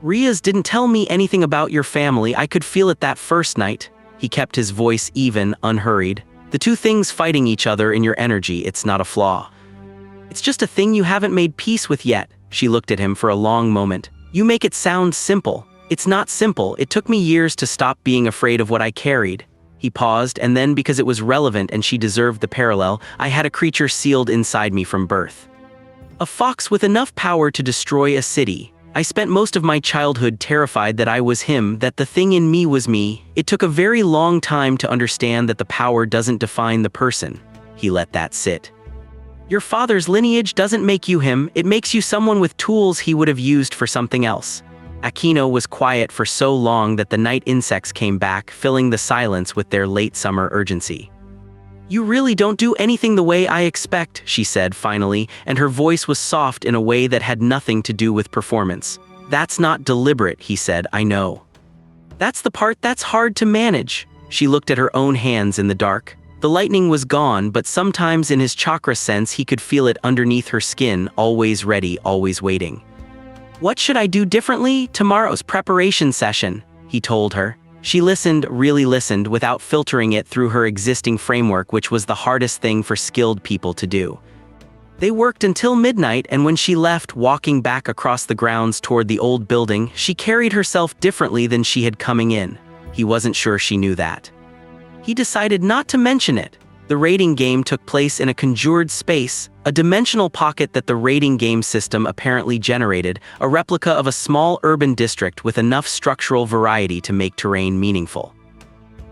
Speaker 1: "Rias didn't tell me anything about your family. I could feel it that first night." He kept his voice even, unhurried. "The two things fighting each other in your energy, it's not a flaw. It's just a thing you haven't made peace with yet." She looked at him for a long moment. "You make it sound simple. It's not simple. It took me years to stop being afraid of what I carried." He paused, and then, because it was relevant and she deserved the parallel, "I had a creature sealed inside me from birth. A fox with enough power to destroy a city. I spent most of my childhood terrified that I was him, that the thing in me was me. It took a very long time to understand that the power doesn't define the person." He let that sit. "Your father's lineage doesn't make you him, it makes you someone with tools he would have used for something else." Akeno was quiet for so long that the night insects came back, filling the silence with their late summer urgency. "You really don't do anything the way I expect," she said finally, and her voice was soft in a way that had nothing to do with performance. "That's not deliberate," he said. "I know. That's the part that's hard to manage." She looked at her own hands in the dark. The lightning was gone, but sometimes in his chakra sense he could feel it underneath her skin, always ready, always waiting. "What should I do differently? Tomorrow's preparation session," he told her. She listened, really listened, without filtering it through her existing framework, which was the hardest thing for skilled people to do. They worked until midnight, and when she left, walking back across the grounds toward the old building, she carried herself differently than she had coming in. He wasn't sure she knew that. He decided not to mention it. The rating game took place in a conjured space, a dimensional pocket that the rating game system apparently generated, a replica of a small urban district with enough structural variety to make terrain meaningful.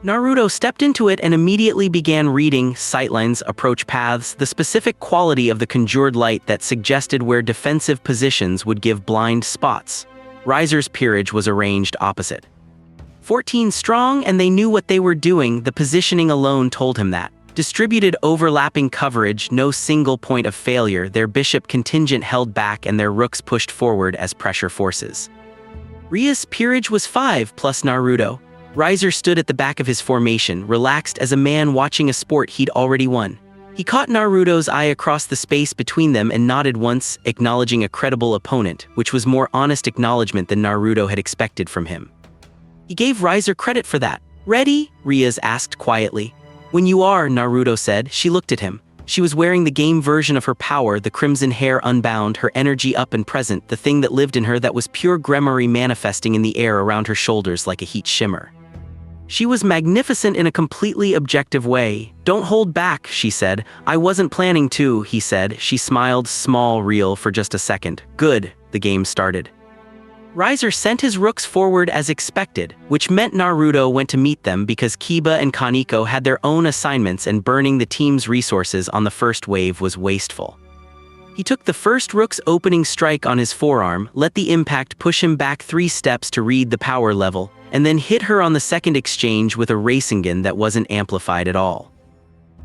Speaker 1: Naruto stepped into it and immediately began reading sightlines, approach paths, the specific quality of the conjured light that suggested where defensive positions would give blind spots. Riser's peerage was arranged opposite. 14 strong, and they knew what they were doing, the positioning alone told him that. Distributed overlapping coverage, no single point of failure, their bishop contingent held back and their rooks pushed forward as pressure forces. Rias' peerage was 5 plus Naruto. Riser stood at the back of his formation, relaxed as a man watching a sport he'd already won. He caught Naruto's eye across the space between them and nodded once, acknowledging a credible opponent, which was more honest acknowledgement than Naruto had expected from him. He gave Riser credit for that. "Ready?" Rias asked quietly. "When you are," Naruto said. She looked at him. She was wearing the game version of her power, the crimson hair unbound, her energy up and present, the thing that lived in her that was pure Gremory manifesting in the air around her shoulders like a heat shimmer. She was magnificent in a completely objective way. "Don't hold back," she said. "I wasn't planning to," he said. She smiled, small, real, for just a second. "Good." The game started. Riser sent his rooks forward as expected, which meant Naruto went to meet them because Kiba and Kaneko had their own assignments and burning the team's resources on the first wave was wasteful. He took the first rook's opening strike on his forearm, let the impact push him back 3 steps to read the power level, and then hit her on the second exchange with a Rasengan that wasn't amplified at all.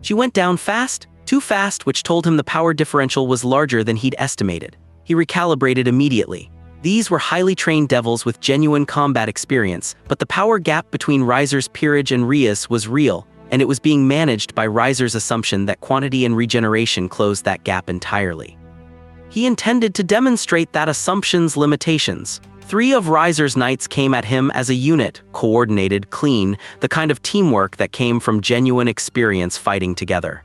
Speaker 1: She went down fast, too fast, which told him the power differential was larger than he'd estimated. He recalibrated immediately. These were highly trained devils with genuine combat experience, but the power gap between Riser's peerage and Rias was real, and it was being managed by Riser's assumption that quantity and regeneration closed that gap entirely. He intended to demonstrate that assumption's limitations. 3 of Riser's knights came at him as a unit, coordinated, clean, the kind of teamwork that came from genuine experience fighting together.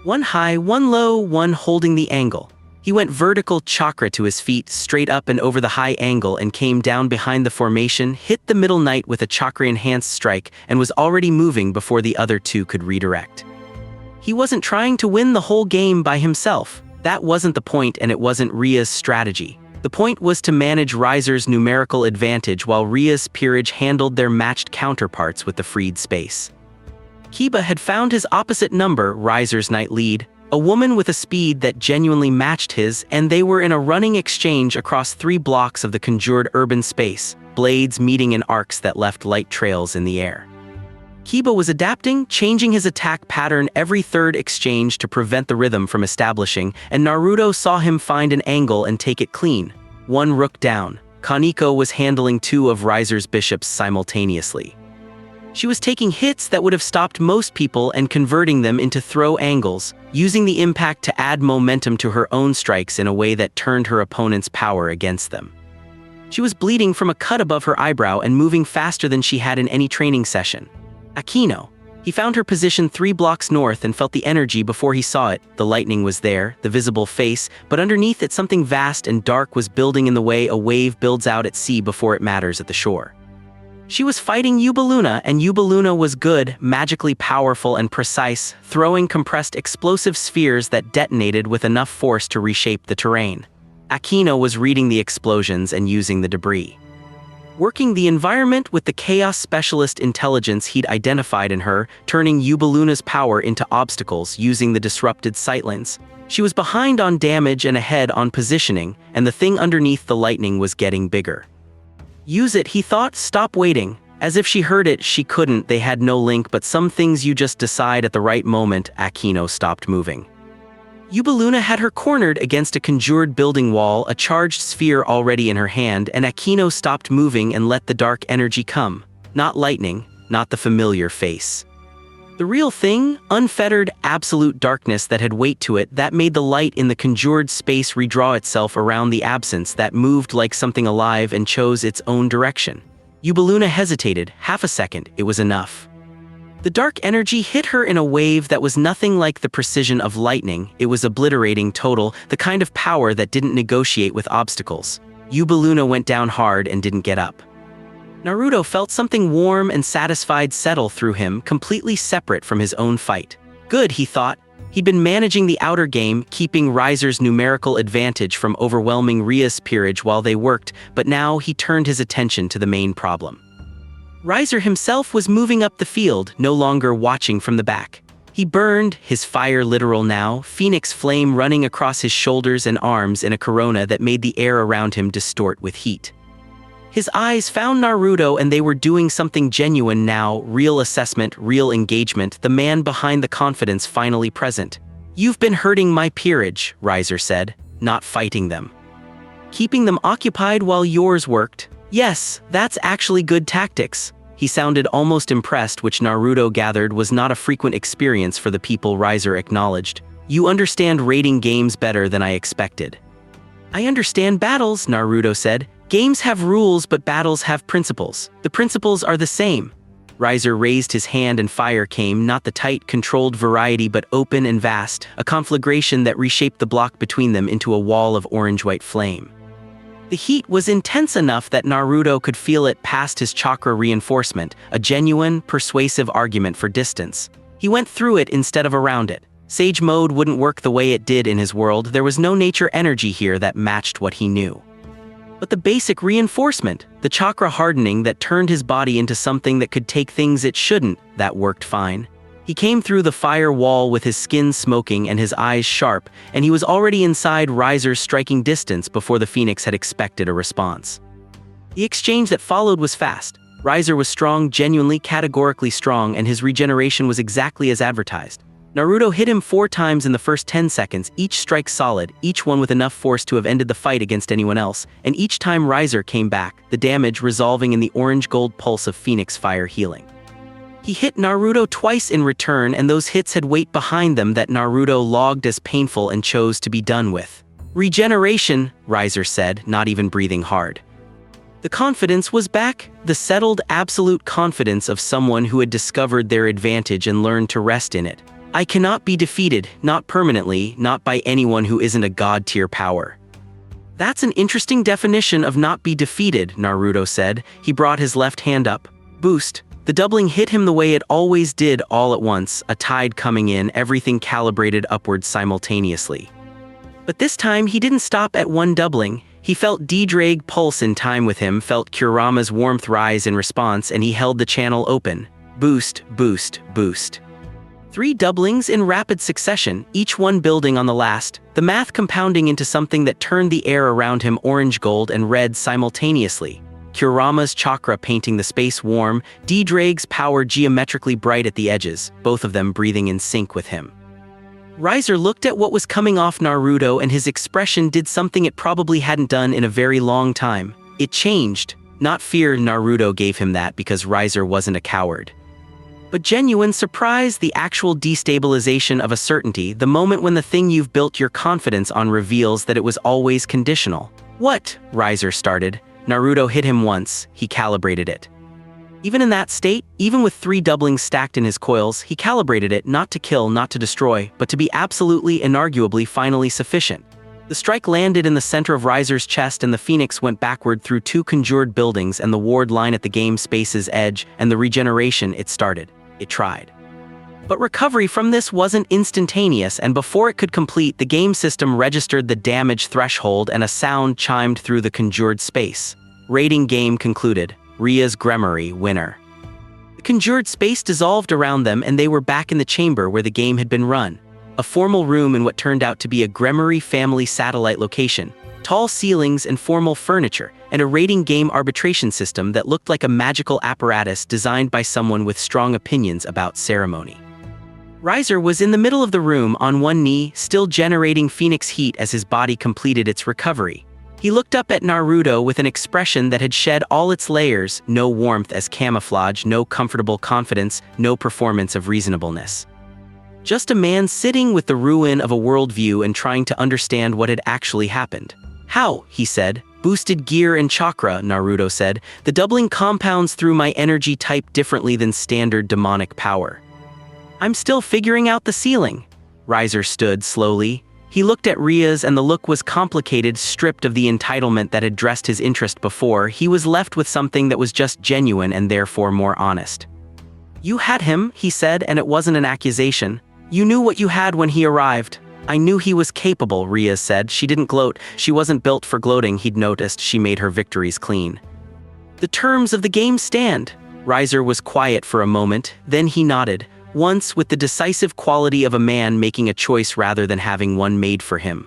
Speaker 1: One high, one low, one holding the angle. He went vertical chakra to his feet, straight up and over the high angle, and came down behind the formation, hit the middle knight with a chakra-enhanced strike, and was already moving before the other 2 could redirect. He wasn't trying to win the whole game by himself. That wasn't the point, and it wasn't Rias' strategy. The point was to manage Riser's numerical advantage while Rias' peerage handled their matched counterparts with the freed space. Kiba had found his opposite number, Riser's knight lead, a woman with a speed that genuinely matched his, and they were in a running exchange across 3 blocks of the conjured urban space, blades meeting in arcs that left light trails in the air. Kiba was adapting, changing his attack pattern every 3rd exchange to prevent the rhythm from establishing, and Naruto saw him find an angle and take it clean. 1 rook down. Kaneko was handling 2 of Riser's bishops simultaneously. She was taking hits that would have stopped most people and converting them into throw angles, using the impact to add momentum to her own strikes in a way that turned her opponent's power against them. She was bleeding from a cut above her eyebrow and moving faster than she had in any training session. Akeno. He found her position 3 blocks north and felt the energy before he saw it. The lightning was there, the visible face, but underneath it something vast and dark was building in the way a wave builds out at sea before it matters at the shore. She was fighting Yubaluna, and Yubaluna was good, magically powerful and precise, throwing compressed explosive spheres that detonated with enough force to reshape the terrain. Akeno was reading the explosions and using the debris. Working the environment with the chaos specialist intelligence he'd identified in her, turning Yubaluna's power into obstacles using the disrupted sightlines. She was behind on damage and ahead on positioning, and the thing underneath the lightning was getting bigger. Use it, he thought, stop waiting. As if she heard it, she couldn't, they had no link, but some things you just decide at the right moment. Akeno stopped moving. Yubaluna had her cornered against a conjured building wall, a charged sphere already in her hand, and Akeno stopped moving and let the dark energy come. Not lightning, not the familiar face. The real thing, unfettered, absolute darkness that had weight to it, that made the light in the conjured space redraw itself around the absence, that moved like something alive and chose its own direction. Yubaluna hesitated, half a second, it was enough. The dark energy hit her in a wave that was nothing like the precision of lightning, it was obliterating, total, the kind of power that didn't negotiate with obstacles. Yubaluna went down hard and didn't get up. Naruto felt something warm and satisfied settle through him, completely separate from his own fight. Good, he thought. He'd been managing the outer game, keeping Riser's numerical advantage from overwhelming Rias' peerage while they worked, but now he turned his attention to the main problem. Riser himself was moving up the field, no longer watching from the back. He burned, his fire literal now, phoenix flame running across his shoulders and arms in a corona that made the air around him distort with heat. His eyes found Naruto and they were doing something genuine now, real assessment, real engagement, the man behind the confidence finally present. "You've been hurting my peerage," Riser said, "not fighting them. Keeping them occupied while yours worked. Yes, that's actually good tactics." He sounded almost impressed, which Naruto gathered was not a frequent experience for the people Riser acknowledged. "You understand raiding games better than I expected." "I understand battles," Naruto said. Games have rules, but battles have principles. The principles are the same. Riser raised his hand and fire came, not the tight, controlled variety but open and vast, a conflagration that reshaped the block between them into a wall of orange-white flame. The heat was intense enough that Naruto could feel it past his chakra reinforcement, a genuine, persuasive argument for distance. He went through it instead of around it. Sage mode wouldn't work the way it did in his world. There was no nature energy here that matched what he knew. But the basic reinforcement, the chakra hardening that turned his body into something that could take things it shouldn't, that worked fine. He came through the fire wall with his skin smoking and his eyes sharp, and he was already inside Riser's striking distance before the Phoenix had expected a response. The exchange that followed was fast. Riser was strong, genuinely, categorically strong, and his regeneration was exactly as advertised. Naruto hit him 4 times in the first 10 seconds, each strike solid, each one with enough force to have ended the fight against anyone else, and each time Riser came back, the damage resolving in the orange-gold pulse of Phoenix fire healing. He hit Naruto twice in return, and those hits had weight behind them that Naruto logged as painful and chose to be done with. "Regeneration," Riser said, not even breathing hard. The confidence was back, the settled, absolute confidence of someone who had discovered their advantage and learned to rest in it. "I cannot be defeated, not permanently, not by anyone who isn't a god-tier power." "That's an interesting definition of not be defeated," Naruto said. He brought his left hand up. Boost. The doubling hit him the way it always did, all at once, a tide coming in, everything calibrated upwards simultaneously. But this time he didn't stop at one doubling. He felt Ddraig pulse in time with him, felt Kurama's warmth rise in response, and he held the channel open. Boost, boost, boost. 3 doublings in rapid succession, each one building on the last, the math compounding into something that turned the air around him orange, gold, and red simultaneously. Kurama's chakra painting the space warm, Ddraig's power geometrically bright at the edges, both of them breathing in sync with him. Riser looked at what was coming off Naruto, and his expression did something it probably hadn't done in a very long time. It changed. Not fear, Naruto gave him that because Riser wasn't a coward. But genuine surprise, the actual destabilization of a certainty, the moment when the thing you've built your confidence on reveals that it was always conditional. "What?" Riser started. Naruto hit him once, he calibrated it. Even in that state, even with 3 doublings stacked in his coils, he calibrated it not to kill, not to destroy, but to be absolutely, inarguably, finally sufficient. The strike landed in the center of Riser's chest, and the Phoenix went backward through 2 conjured buildings and the ward line at the game space's edge, and the regeneration it started. It tried. But recovery from this wasn't instantaneous, and before it could complete, the game system registered the damage threshold and a sound chimed through the conjured space. Rating game concluded. Rias Gremory, winner. The conjured space dissolved around them, and they were back in the chamber where the game had been run. A formal room in what turned out to be a Gremory family satellite location. Tall ceilings and formal furniture, and a rating game arbitration system that looked like a magical apparatus designed by someone with strong opinions about ceremony. Riser was in the middle of the room on one knee, still generating Phoenix heat as his body completed its recovery. He looked up at Naruto with an expression that had shed all its layers, no warmth as camouflage, no comfortable confidence, no performance of reasonableness. Just a man sitting with the ruin of a worldview and trying to understand what had actually happened. "How?" he said. "Boosted gear and chakra," Naruto said. "The doubling compounds through my energy type differently than standard demonic power." "I'm still figuring out the ceiling." Riser stood slowly. He looked at Rias, and the look was complicated, stripped of the entitlement that had dressed his interest before. He was left with something that was just genuine and therefore more honest. "You had him," he said, "and it wasn't an accusation. You knew what you had when he arrived." "I knew he was capable," Rias said. She didn't gloat. She wasn't built for gloating, he'd noticed. She made her victories clean. "The terms of the game stand." Riser was quiet for a moment, then he nodded, once with the decisive quality of a man making a choice rather than having one made for him.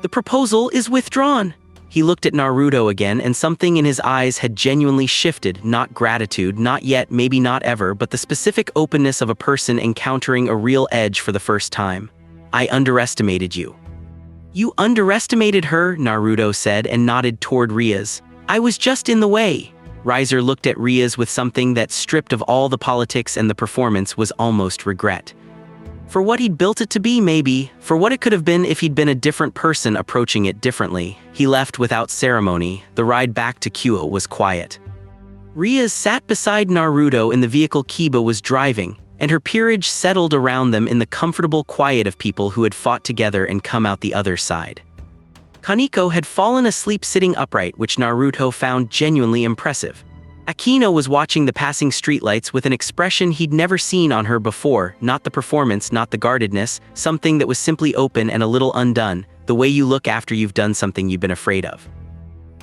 Speaker 1: "The proposal is withdrawn." He looked at Naruto again, and something in his eyes had genuinely shifted, not gratitude, not yet, maybe not ever, but the specific openness of a person encountering a real edge for the first time. "I underestimated you." "You underestimated her," Naruto said and nodded toward Rias. "I was just in the way." Riser looked at Rias with something that, stripped of all the politics and the performance, was almost regret. For what he'd built it to be, maybe. For what it could have been if he'd been a different person approaching it differently. He left without ceremony. The ride back to Kuoh was quiet. Rias sat beside Naruto in the vehicle Kiba was driving, and her peerage settled around them in the comfortable quiet of people who had fought together and come out the other side. Kaneko had fallen asleep sitting upright, which Naruto found genuinely impressive. Akeno was watching the passing streetlights with an expression he'd never seen on her before, not the performance, not the guardedness, something that was simply open and a little undone, the way you look after you've done something you've been afraid of.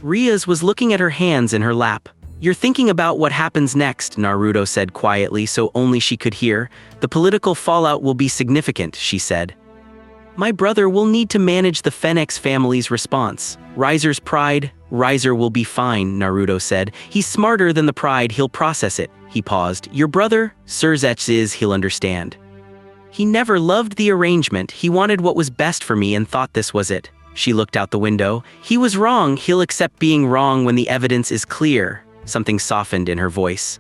Speaker 1: Rias was looking at her hands in her lap. "You're thinking about what happens next," Naruto said quietly so only she could hear. "The political fallout will be significant," she said. "My brother will need to manage the Phoenix family's response. Riser's pride, Riser will be fine," Naruto said. "He's smarter than the pride, he'll process it." He paused. "Your brother? Surzech is, he'll understand. He never loved the arrangement, he wanted what was best for me and thought this was it." She looked out the window. "He was wrong, he'll accept being wrong when the evidence is clear." Something softened in her voice.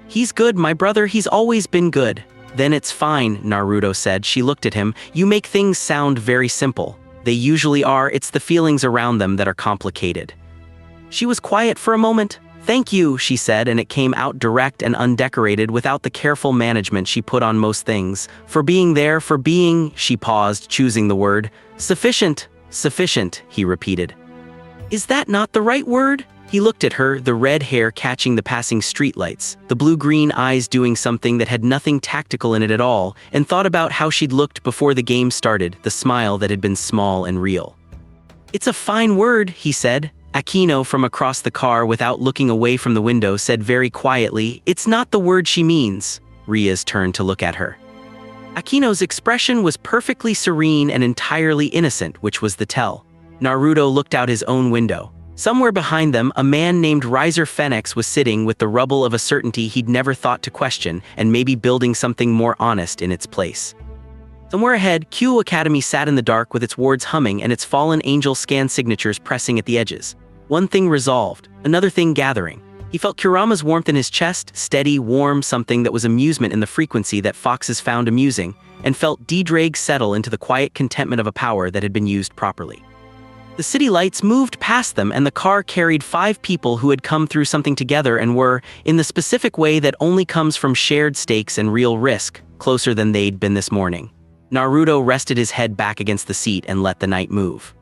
Speaker 1: "He's good, my brother, he's always been good." "Then it's fine," Naruto said. She looked at him. "You make things sound very simple." "They usually are, it's the feelings around them that are complicated." She was quiet for a moment. "Thank you," she said, and it came out direct and undecorated without the careful management she put on most things. "For being there, for being," she paused, choosing the word. "Sufficient, sufficient," he repeated. "Is that not the right word?" He looked at her, the red hair catching the passing streetlights, the blue-green eyes doing something that had nothing tactical in it at all, and thought about how she'd looked before the game started, the smile that had been small and real. "It's a fine word," he said. Akeno from across the car without looking away from the window said very quietly, "It's not the word she means." Rias turned to look at her. Akeno's expression was perfectly serene and entirely innocent, which was the tell. Naruto looked out his own window. Somewhere behind them, a man named Riser Phoenix was sitting with the rubble of a certainty he'd never thought to question, and maybe building something more honest in its place. Somewhere ahead, Kuoh Academy sat in the dark with its wards humming and its fallen angel scan signatures pressing at the edges. One thing resolved, another thing gathering. He felt Kurama's warmth in his chest, steady, warm, something that was amusement in the frequency that foxes found amusing, and felt Ddraig settle into the quiet contentment of a power that had been used properly. The city lights moved past them and the car carried 5 people who had come through something together and were, in the specific way that only comes from shared stakes and real risk, closer than they'd been this morning. Naruto rested his head back against the seat and let the night move.